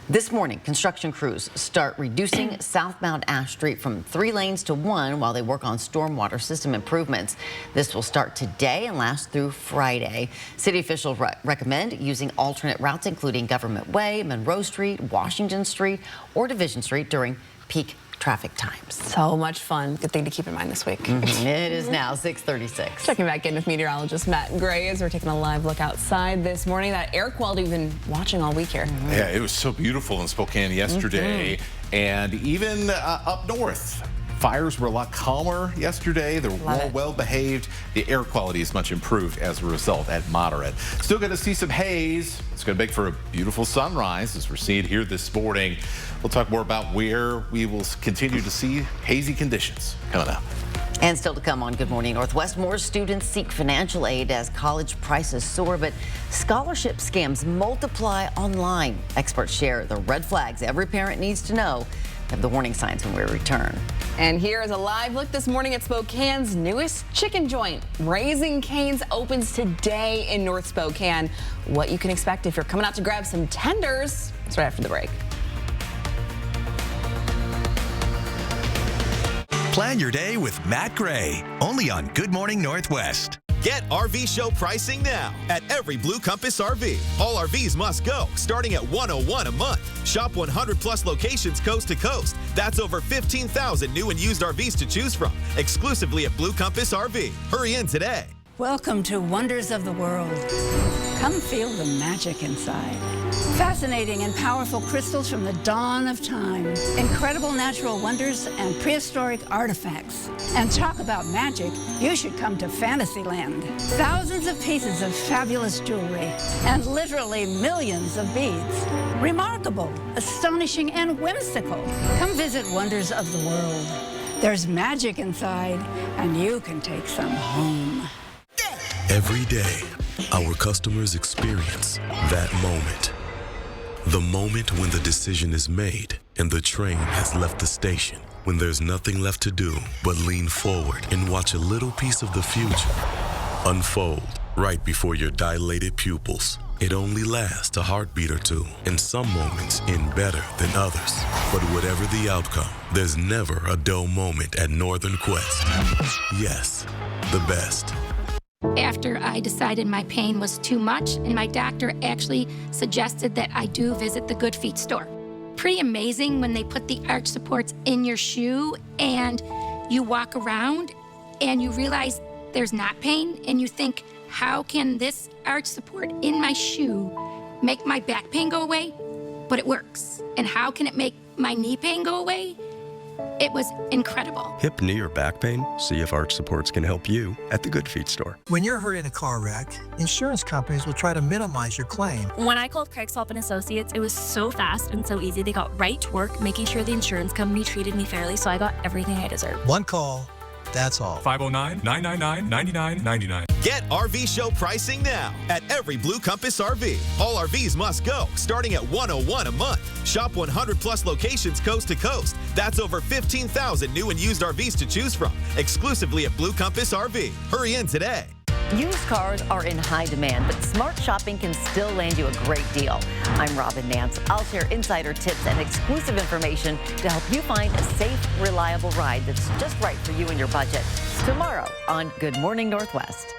This morning, construction crews start reducing southbound Ash Street from 3 lanes to 1 while they work on stormwater system improvements. This will start today and last through Friday. City officials recommend using alternate routes, including Government Way, Monroe Street, Washington Street, or Division Street during peak traffic times. So much fun. Good thing to keep in mind this week. It is now 6:36. Checking back in with meteorologist Matt Gray as we're taking a live look outside this morning. That air quality we've been watching all week here. Yeah, it was so beautiful in Spokane yesterday. And even up north, fires were a lot calmer yesterday. They're more well behaved. The air quality is much improved as a result at moderate. Still going to see some haze. It's going to make for a beautiful sunrise as we're seeing here this morning. We'll talk more about where we will continue to see hazy conditions coming up. And still to come on Good Morning Northwest, more students seek financial aid as college prices soar, but scholarship scams multiply online. Experts share the red flags every parent needs to know. Have the warning signs when we return. And here is a live look this morning at Spokane's newest chicken joint. Raising Cane's opens today in North Spokane. What you can expect if you're coming out to grab some tenders. It's right after the break. Plan your day with Matt Gray, only on Good Morning Northwest. Get RV show pricing now at every Blue Compass RV. All RVs must go, starting at $101 a month. Shop 100 plus locations coast to coast. That's over 15,000 new and used RVs to choose from, exclusively at Blue Compass RV. Hurry in today. Welcome to Wonders of the World. Come feel the magic inside. Fascinating and powerful crystals from the dawn of time. Incredible natural wonders and prehistoric artifacts. And talk about magic, you should come to Fantasyland. Thousands of pieces of fabulous jewelry and literally millions of beads. Remarkable, astonishing, and whimsical. Come visit Wonders of the World. There's magic inside, and you can take some home. Every day, our customers experience that moment. The moment when the decision is made and the train has left the station. When there's nothing left to do but lean forward and watch a little piece of the future unfold right before your dilated pupils. It only lasts a heartbeat or two, and some moments end better than others. But whatever the outcome, there's never a dull moment at Northern Quest. Yes, the best. After I decided my pain was too much, and my doctor actually suggested that I do visit the Good Feet store. Pretty amazing when they put the arch supports in your shoe and you walk around and you realize there's not pain, and you think, how can this arch support in my shoe make my back pain go away? But it works. And how can it make my knee pain go away? It was incredible. Hip, knee, or back pain? See if Arch Supports can help you at the Good Feet store. When you're hurt in a car wreck, insurance companies will try to minimize your claim. When I called Craig Swap & Associates, it was so fast and so easy. They got right to work, making sure the insurance company treated me fairly, so I got everything I deserved. One call, that's all. 509-999-9999. Get RV show pricing now at every Blue Compass RV. All RVs must go, starting at $101 a month. Shop 100 plus locations coast to coast. That's over 15,000 new and used RVs to choose from, exclusively at Blue Compass RV. Hurry in today. Used cars are in high demand, but smart shopping can still land you a great deal. I'm Robin Nance. I'll share insider tips and exclusive information to help you find a safe, reliable ride that's just right for you and your budget. Tomorrow on Good Morning Northwest.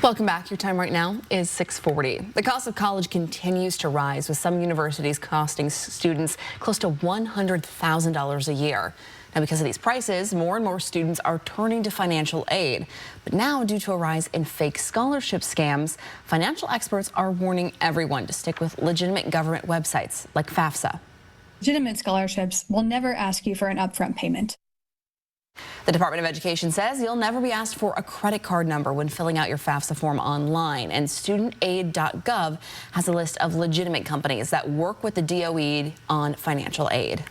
Welcome back. Your time right now is 6:40. The cost of college continues to rise, with some universities costing students close to $100,000 a year. Now, because of these prices, more and more students are turning to financial aid. But now, due to a rise in fake scholarship scams, financial experts are warning everyone to stick with legitimate government websites like FAFSA. Legitimate scholarships will never ask you for an upfront payment. The Department of Education says you'll never be asked for a credit card number when filling out your FAFSA form online. And studentaid.gov has a list of legitimate companies that work with the DOE on financial aid.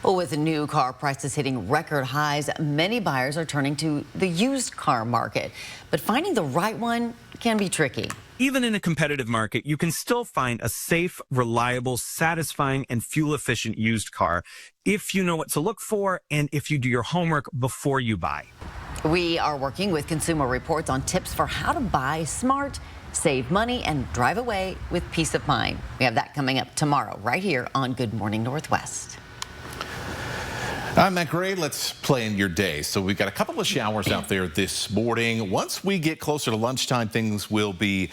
Well, with new car prices hitting record highs, many buyers are turning to the used car market. But finding the right one can be tricky. Even in a competitive market, you can still find a safe, reliable, satisfying, and fuel-efficient used car if you know what to look for and if you do your homework before you buy. We are working with Consumer Reports on tips for how to buy smart, save money, and drive away with peace of mind. We have that coming up tomorrow right here on Good Morning Northwest. I'm Matt Gray. Let's plan your day. So we've got a couple of showers out there this morning. Once we get closer to lunchtime, things will be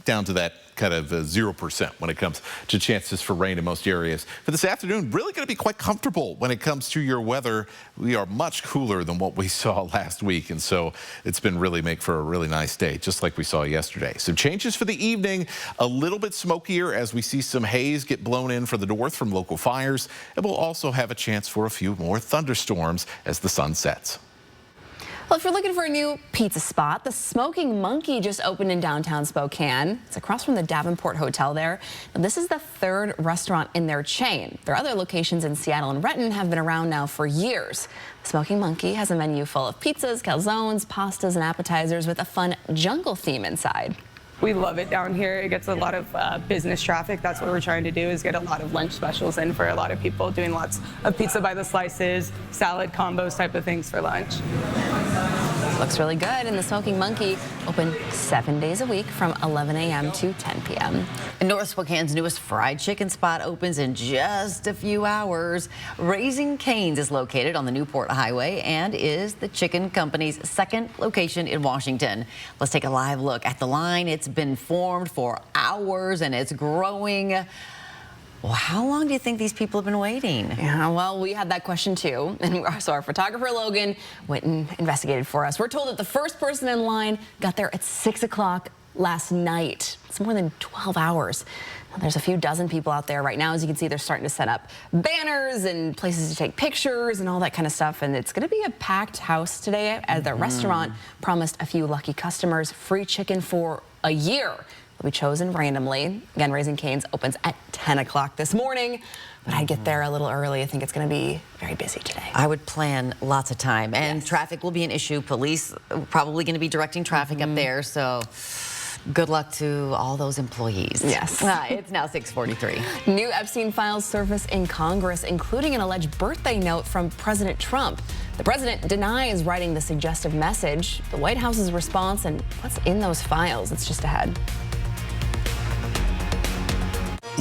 down to that kind of 0% when it comes to chances for rain in most areas. For this afternoon, really going to be quite comfortable when it comes to your weather. We are much cooler than what we saw last week, and so it's been really make for a really nice day, just like we saw yesterday. Some changes for the evening, a little bit smokier as we see some haze get blown in for the north from local fires, and we'll also have a chance for a few more thunderstorms as the sun sets. Well, if you're looking for a new pizza spot, the Smoking Monkey just opened in downtown Spokane. It's across from the Davenport Hotel there. Now, this is the third restaurant in their chain. Their other locations in Seattle and Renton have been around now for years. The Smoking Monkey has a menu full of pizzas, calzones, pastas, and appetizers with a fun jungle theme inside. We love it down here. It gets a lot of business traffic. That's what we're trying to do, is get a lot of lunch specials in for a lot of people, doing lots of pizza by the slices, salad combos type of things for lunch. Looks really good, and the Smoking Monkey open 7 days a week from 11 a.m. to 10 p.m. And North Spokane's newest fried chicken spot opens in just a few hours. Raising Cane's is located on the Newport Highway and is the chicken company's second location in Washington. Let's take a live look at the line. It's been formed for hours and it's growing. Well, how long do you think these people have been waiting? Yeah, well, we had that question too. And so our photographer, Logan, went and investigated for us. We're told that the first person in line got there at 6 o'clock last night. It's more than 12 hours. Now, there's a few dozen people out there right now. As you can see, they're starting to set up banners and places to take pictures and all that kind of stuff. And it's going to be a packed house today as the restaurant promised a few lucky customers free chicken for a year. Will be chosen randomly. Again, Raising Cane's opens at 10 o'clock this morning, but I'd get there a little early. I think it's going to be very busy today. I would plan lots of time, and traffic will be an issue. Police probably going to be directing traffic up there, so good luck to all those employees. Yes. It's now 6:43. New Epstein files surface in Congress, including an alleged birthday note from President Trump. The president denies writing the suggestive message. The White House's response and what's in those files. It's just ahead.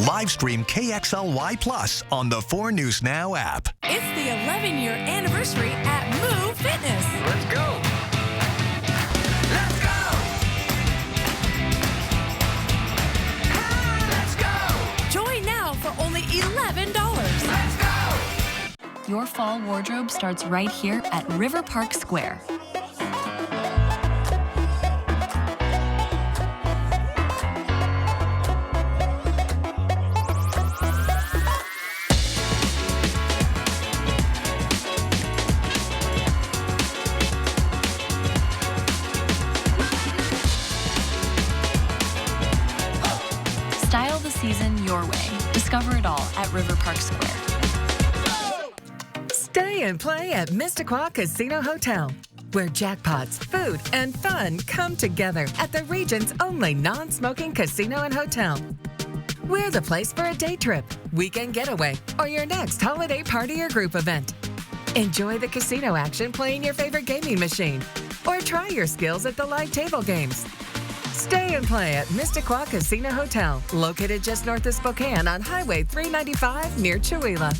Live stream KXLY Plus on the 4 News Now app. It's the 11-year anniversary at Move Fitness. Let's go. Let's go. Let's go. Join now for only $11. Let's go. Your fall wardrobe starts right here at River Park Square. season your way. Discover it all at River Park Square. Stay and play at Missisquoi Casino Hotel, where jackpots, food, and fun come together at the region's only non-smoking casino and hotel. We're the place for a day trip, weekend getaway, or your next holiday party or group event. Enjoy the casino action playing your favorite gaming machine, or try your skills at the live table games. Stay and play at Missisquoi Casino Hotel, located just north of Spokane on Highway 395 near Chewelah.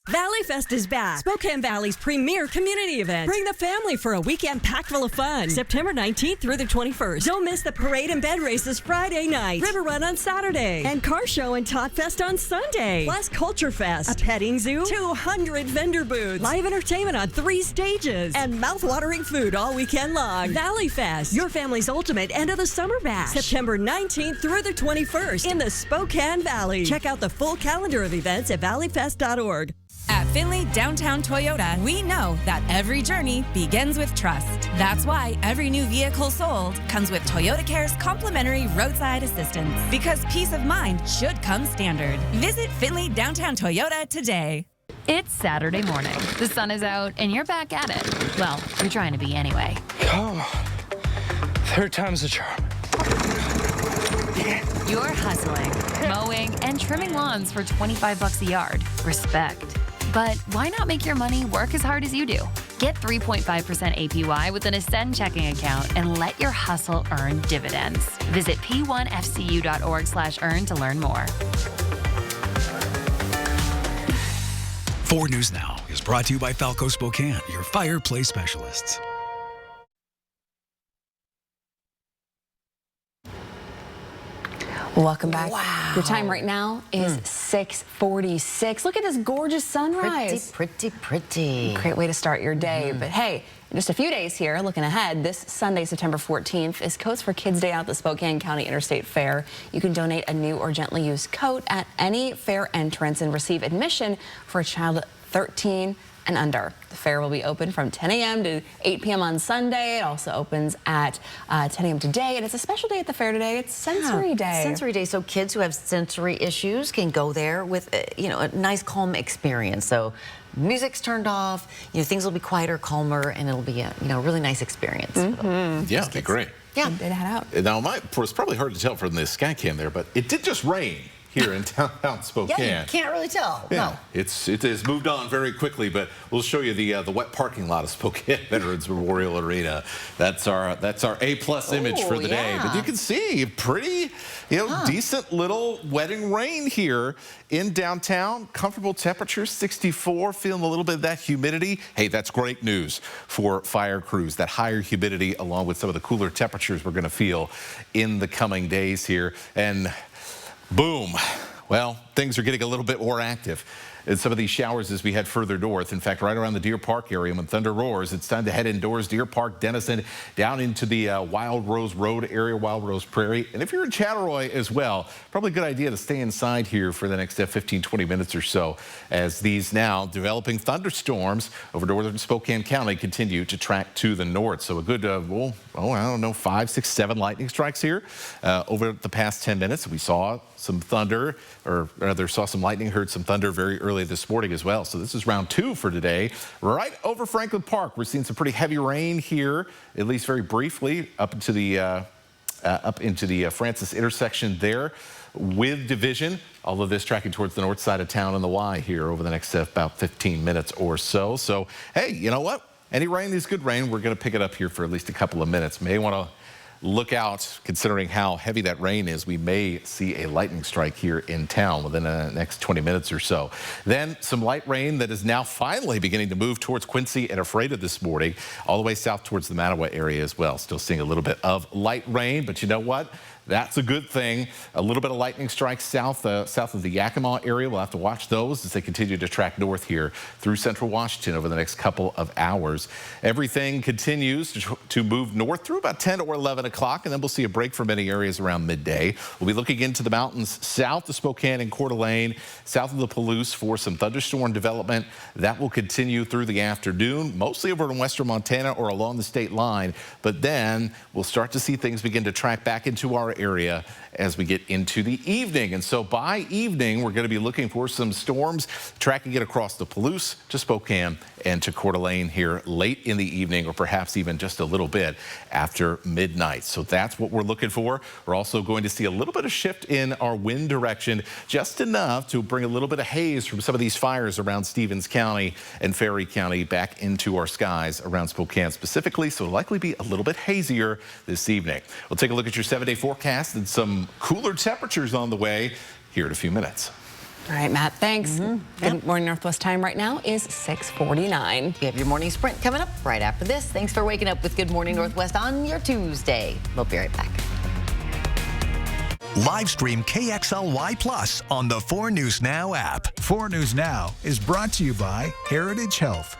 Valley Fest is back, Spokane Valley's premier community event. Bring the family for a weekend packed full of fun. September 19th through the 21st. Don't miss the parade and bed races Friday night, River Run on Saturday, and Car Show and Tot Fest on Sunday. Plus Culture Fest, a petting zoo, 200 vendor booths, live entertainment on 3 stages, and mouth-watering food all weekend long. Valley Fest, your family's ultimate end of the summer bash. September 19th through the 21st in the Spokane Valley. Check out the full calendar of events at valleyfest.org. At Finley Downtown Toyota, we know that every journey begins with trust. That's why every new vehicle sold comes with Toyota Care's complimentary roadside assistance. Because peace of mind should come standard. Visit Finley Downtown Toyota today. It's Saturday morning. The sun is out and you're back at it. Well, you're trying to be anyway. Oh, third time's the charm. You're hustling, mowing, and trimming lawns for $25 a yard. Respect. But why not make your money work as hard as you do? Get 3.5% APY with an Ascend checking account and let your hustle earn dividends. Visit p1fcu.org/earn to learn more. 4 News Now is brought to you by Falco Spokane, your fireplace specialists. Welcome back. Wow. Your time right now is 6:46. Look at this gorgeous sunrise. Pretty. Great way to start your day. But hey, in just a few days here, looking ahead, this Sunday, September 14th, is Coats for Kids Day out at the Spokane County Interstate Fair. You can donate a new or gently used coat at any fair entrance and receive admission for a child 13 and under. The fair will be open from 10 a.m. to 8 p.m. on Sunday. It also opens at 10 a.m. today, and it's a special day at the fair today. It's Sensory Day. Sensory Day, so kids who have sensory issues can go there with a nice, calm experience. So music's turned off, things will be quieter, calmer, and it'll be a really nice experience. Yeah, it'd be great. Yeah. Day to head out. Now, it's probably hard to tell from the sky cam there, but it did just rain here in downtown Spokane. Yeah, you can't really tell. Yeah, No. it has moved on very quickly, but we'll show you the wet parking lot of Spokane Veterans Memorial Arena. That's our A+ image for the day. But you can see pretty, decent little wetting rain here in downtown. Comfortable temperatures, 64. Feeling a little bit of that humidity. Hey, that's great news for fire crews. That higher humidity, along with some of the cooler temperatures we're going to feel in the coming days here, and boom. Well, things are getting a little bit more active in some of these showers as we head further north. In fact, right around the Deer Park area, when thunder roars, it's time to head indoors. Deer Park, Denison, down into the Wild Rose Road area, Wild Rose Prairie. And if you're in Chattaroy as well, probably a good idea to stay inside here for the next 15, 20 minutes or so, as these now developing thunderstorms over northern Spokane County continue to track to the north. So a good, I don't know, 5, 6, 7 lightning strikes here over the past 10 minutes. We saw some thunder, or rather saw some lightning, heard some thunder very early this morning as well. So this is round 2 for today. Right over Franklin Park, we're seeing some pretty heavy rain here, at least very briefly, up into the Francis intersection there with Division. All of this tracking towards the north side of town and the Y here over the next about 15 minutes or so. So, hey, you know what? Any rain is good rain. We're going to pick it up here for at least a couple of minutes. May want to look out, considering how heavy that rain is. We may see a lightning strike here in town within the next 20 minutes or so. Then some light rain that is now finally beginning to move towards Quincy and Ephrata this morning, all the way south towards the Mattawa area as well. Still seeing a little bit of light rain, but you know what? That's a good thing. A little bit of lightning strikes south of the Yakima area. We'll have to watch those as they continue to track north here through central Washington over the next couple of hours. Everything continues to move north through about 10 or 11 o'clock, and then we'll see a break for many areas around midday. We'll be looking into the mountains south of Spokane and Coeur d'Alene, south of the Palouse for some thunderstorm development. That will continue through the afternoon, mostly over in western Montana or along the state line. But then we'll start to see things begin to track back into our area as we get into the evening. And so by evening, we're going to be looking for some storms, tracking it across the Palouse to Spokane and to Coeur d'Alene here late in the evening, or perhaps even just a little bit after midnight. So that's what we're looking for. We're also going to see a little bit of shift in our wind direction, just enough to bring a little bit of haze from some of these fires around Stevens County and Ferry County back into our skies around Spokane specifically. So it'll likely be a little bit hazier this evening. We'll take a look at your 7-day forecast and some cooler temperatures on the way here in a few minutes. All right, Matt, thanks. Good morning, Northwest time right now is 6:49. You have your morning sprint coming up right after this. Thanks for waking up with Good Morning Northwest on your Tuesday. We'll be right back. Live stream KXLY Plus on the 4 News Now app. 4 News Now is brought to you by Heritage Health.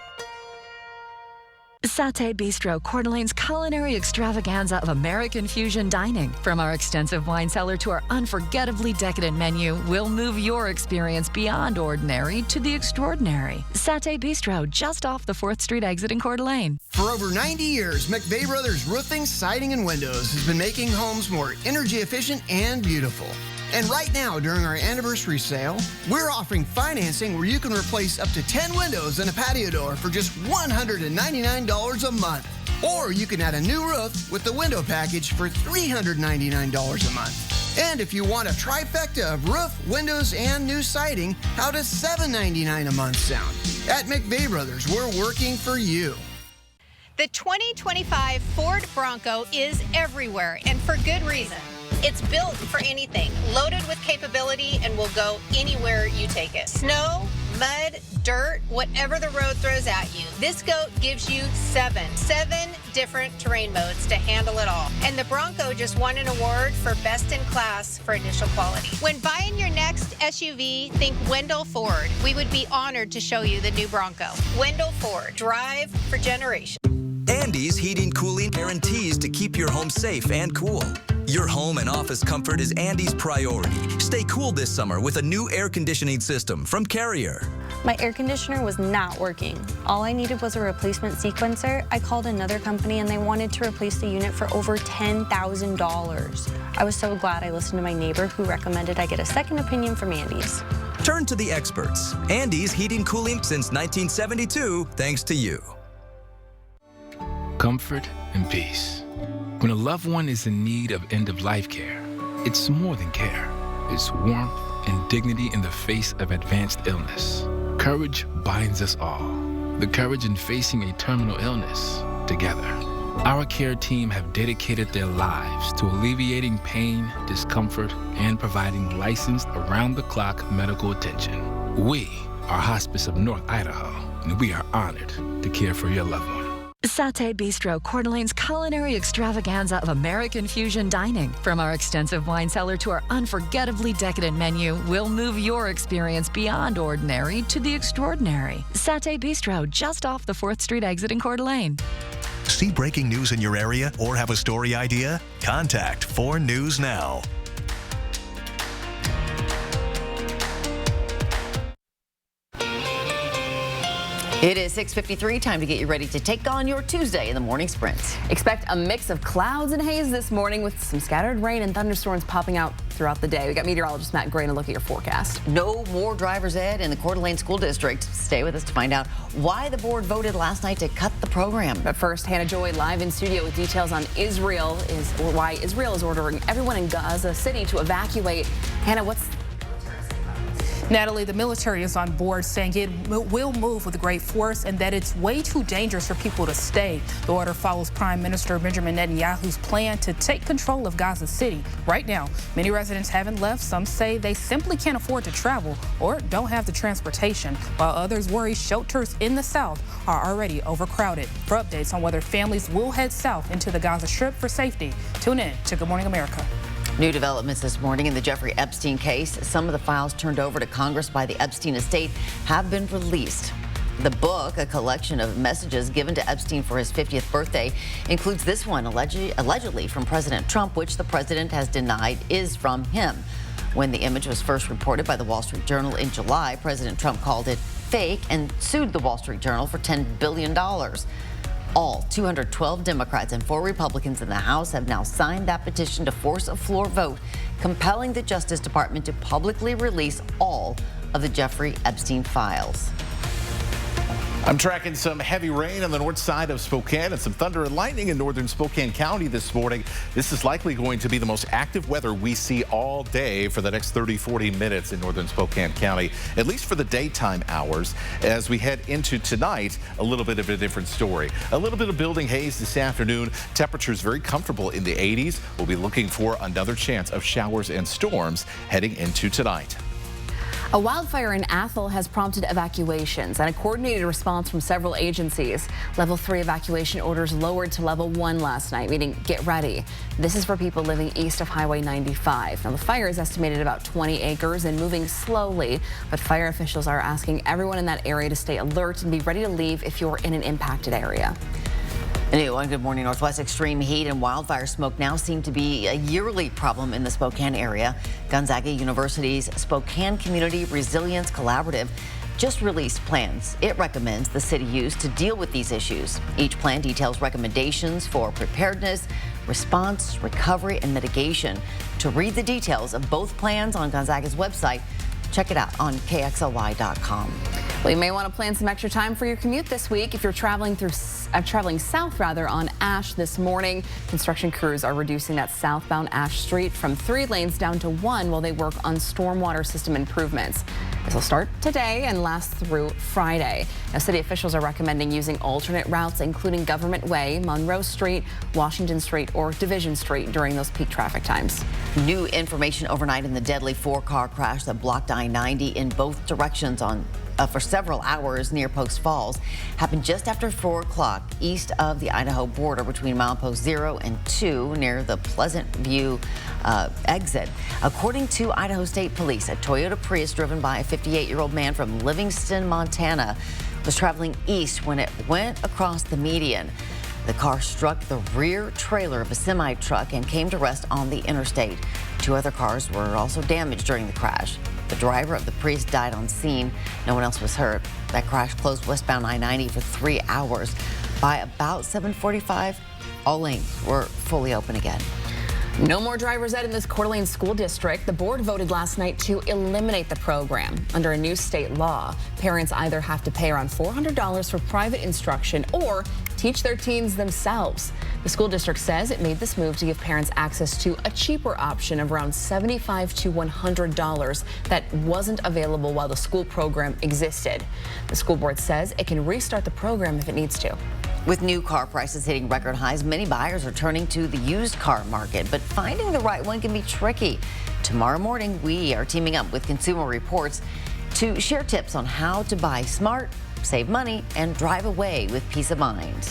Satay Bistro, Coeur d'Alene's culinary extravaganza of American fusion dining. From our extensive wine cellar to our unforgettably decadent menu, we'll move your experience beyond ordinary to the extraordinary. Satay Bistro, just off the 4th Street exit in Coeur d'Alene. For over 90 years, McVeigh Brothers Roofing, Siding, and Windows has been making homes more energy efficient and beautiful. And right now, during our anniversary sale, we're offering financing where you can replace up to 10 windows and a patio door for just $199 a month. Or you can add a new roof with the window package for $399 a month. And if you want a trifecta of roof, windows, and new siding, how does $799 a month sound? At McVeigh Brothers, we're working for you. The 2025 Ford Bronco is everywhere, and for good reason. It's built for anything, loaded with capability, and will go anywhere you take it. Snow, mud, dirt, whatever the road throws at you. This goat gives you seven different terrain modes to handle it all. And the Bronco just won an award for Best in Class for initial quality. When buying your next SUV, think Wendell Ford. We would be honored to show you the new Bronco. Wendell Ford, drive for generations. Andy's Heating Cooling guarantees to keep your home safe and cool. Your home and office comfort is Andy's priority. Stay cool this summer with a new air conditioning system from Carrier. My air conditioner was not working. All I needed was a replacement sequencer. I called another company and they wanted to replace the unit for over $10,000. I was so glad I listened to my neighbor who recommended I get a second opinion from Andy's. Turn to the experts. Andy's Heating Cooling since 1972, thanks to you. Comfort and peace. When a loved one is in need of end-of-life care, it's more than care. It's warmth and dignity in the face of advanced illness. Courage binds us all. The courage in facing a terminal illness together. Our care team have dedicated their lives to alleviating pain, discomfort, and providing licensed around-the-clock medical attention. We are Hospice of North Idaho, and we are honored to care for your loved one. Satay Bistro, Coeur d'Alene's culinary extravaganza of American fusion dining. From our extensive wine cellar to our unforgettably decadent menu, we'll move your experience beyond ordinary to the extraordinary. Satay Bistro, just off the 4th Street exit in Coeur d'Alene. See breaking news in your area or have a story idea? Contact 4 News Now. It is 6:53, time to get you ready to take on your Tuesday in the morning sprint. Expect a mix of clouds and haze this morning with some scattered rain and thunderstorms popping out throughout the day. We got meteorologist Matt Gray to look at your forecast. No more driver's ed in the Coeur d'Alene School District. Stay with us to find out why the board voted last night to cut the program. But first, Hannah Joy live in studio with details on why Israel is ordering everyone in Gaza City to evacuate. Hannah, what's Natalie, the military is on board saying it will move with great force and that it's way too dangerous for people to stay. The order follows Prime Minister Benjamin Netanyahu's plan to take control of Gaza City. Right now, many residents haven't left. Some say they simply can't afford to travel or don't have the transportation, while others worry shelters in the south are already overcrowded. For updates on whether families will head south into the Gaza Strip for safety, tune in to Good Morning America. New developments this morning in the Jeffrey Epstein case. Some of the files turned over to Congress by the Epstein estate have been released. The book, a collection of messages given to Epstein for his 50th birthday, includes this one allegedly from President Trump, which the president has denied is from him. When the image was first reported by the Wall Street Journal in July, President Trump called it fake and sued the Wall Street Journal for $10 billion. All 212 Democrats and 4 Republicans in the House have now signed that petition to force a floor vote, compelling the Justice Department to publicly release all of the Jeffrey Epstein files. I'm tracking some heavy rain on the north side of Spokane and some thunder and lightning in northern Spokane County this morning. This is likely going to be the most active weather we see all day for the next 30-40 minutes in northern Spokane County, at least for the daytime hours. As we head into tonight, a little bit of a different story. A little bit of building haze this afternoon. Temperatures very comfortable in the 80s. We'll be looking for another chance of showers and storms heading into tonight. A wildfire in Athol has prompted evacuations and a coordinated response from several agencies. Level 3 evacuation orders lowered to level 1 last night, meaning get ready. This is for people living east of Highway 95. Now, the fire is estimated about 20 acres and moving slowly, but fire officials are asking everyone in that area to stay alert and be ready to leave if you're in an impacted area. New on Good Morning Northwest, extreme heat and wildfire smoke now seem to be a yearly problem in the Spokane area. Gonzaga University's Spokane Community Resilience Collaborative just released plans it recommends the city use to deal with these issues. Each plan details recommendations for preparedness, response, recovery, and mitigation. To read the details of both plans on Gonzaga's website, check it out on KXLY.com. Well, you may want to plan some extra time for your commute this week if you're traveling south on Ash this morning. Construction crews are reducing that southbound Ash Street from 3 lanes down to 1 while they work on stormwater system improvements. This will start today and last through Friday. Now, city officials are recommending using alternate routes, including Government Way, Monroe Street, Washington Street, or Division Street during those peak traffic times. New information overnight in the deadly 4-car crash that blocked I-90 in both directions for several hours near Post Falls happened just after 4 o'clock east of the Idaho border between milepost 0 and 2 near the Pleasant View exit. According to Idaho State Police, a Toyota Prius driven by a 58-year-old man from Livingston, Montana, was traveling east when it went across the median. The car struck the rear trailer of a semi-truck and came to rest on the interstate. 2 other cars were also damaged during the crash. The driver of the Prius died on scene. No one else was hurt. That crash closed westbound I-90 for 3 hours. By about 7:45, all lanes were fully open again. No more driver's ed in this Coeur d'Alene school district. The board voted last night to eliminate the program. Under a new state law, parents either have to pay around $400 for private instruction or teach their teens themselves. The school district says it made this move to give parents access to a cheaper option of around $75 to $100 that wasn't available while the school program existed. The school board says it can restart the program if it needs to. With new car prices hitting record highs, many buyers are turning to the used car market, but finding the right one can be tricky. Tomorrow morning, we are teaming up with Consumer Reports to share tips on how to buy smart, save money, and drive away with peace of mind.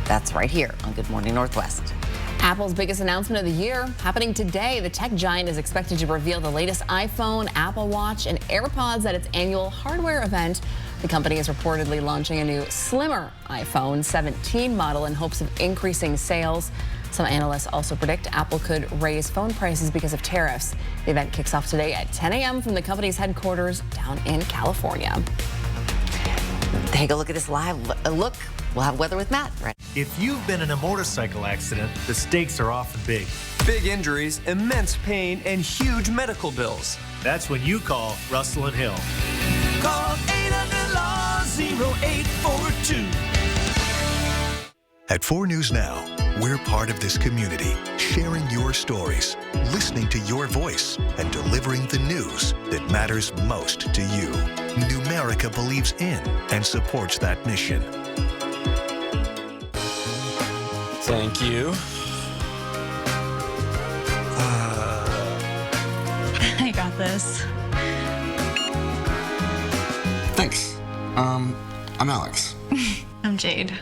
That's right here on Good Morning Northwest. Apple's biggest announcement of the year happening today. The tech giant is expected to reveal the latest iPhone, Apple Watch, and AirPods at its annual hardware event. The company is reportedly launching a new, slimmer iPhone 17 model in hopes of increasing sales. Some analysts also predict Apple could raise phone prices because of tariffs. The event kicks off today at 10 a.m. from the company's headquarters down in California. Take a look at this live look. We'll have weather with Matt. Right. If you've been in a motorcycle accident, the stakes are often big. Big injuries, immense pain, and huge medical bills. That's when you call Russell and Hill. Call 800-LAW-0842. At 4 News Now, we're part of this community, sharing your stories, listening to your voice, and delivering the news that matters most to you. Numerica believes in and supports that mission. Thank you. I got this. Thanks. I'm Alex. I'm Jade.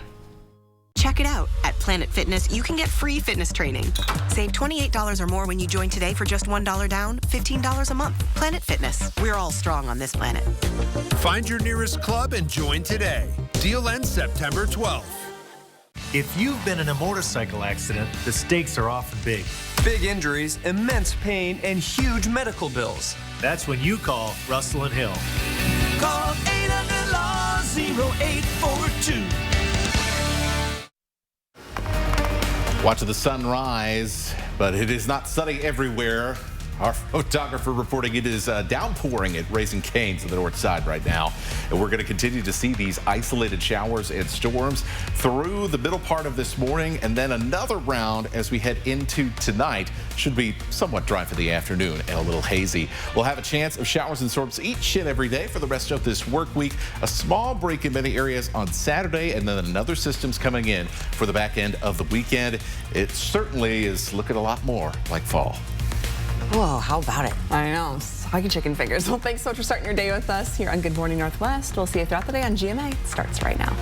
Check it out. At Planet Fitness, you can get free fitness training. Save $28 or more when you join today for just $1 down, $15 a month. Planet Fitness. We're all strong on this planet. Find your nearest club and join today. Deal ends September 12th. If you've been in a motorcycle accident, the stakes are often big. Big injuries, immense pain, and huge medical bills. That's when you call Russell and Hill. Call 800-LAW-0842. Watching the sunrise, but it is not sunny everywhere. Our photographer reporting it is downpouring at Raising Cane's on the north side right now. And we're going to continue to see these isolated showers and storms through the middle part of this morning, and then another round as we head into tonight. Should be somewhat dry for the afternoon and a little hazy. We'll have a chance of showers and storms each and every day for the rest of this work week. A small break in many areas on Saturday, and then another system's coming in for the back end of the weekend. It certainly is looking a lot more like fall. Whoa, how about it? I know. Soggy chicken fingers. Well, thanks so much for starting your day with us here on Good Morning Northwest. We'll see you throughout the day on GMA. It starts right now.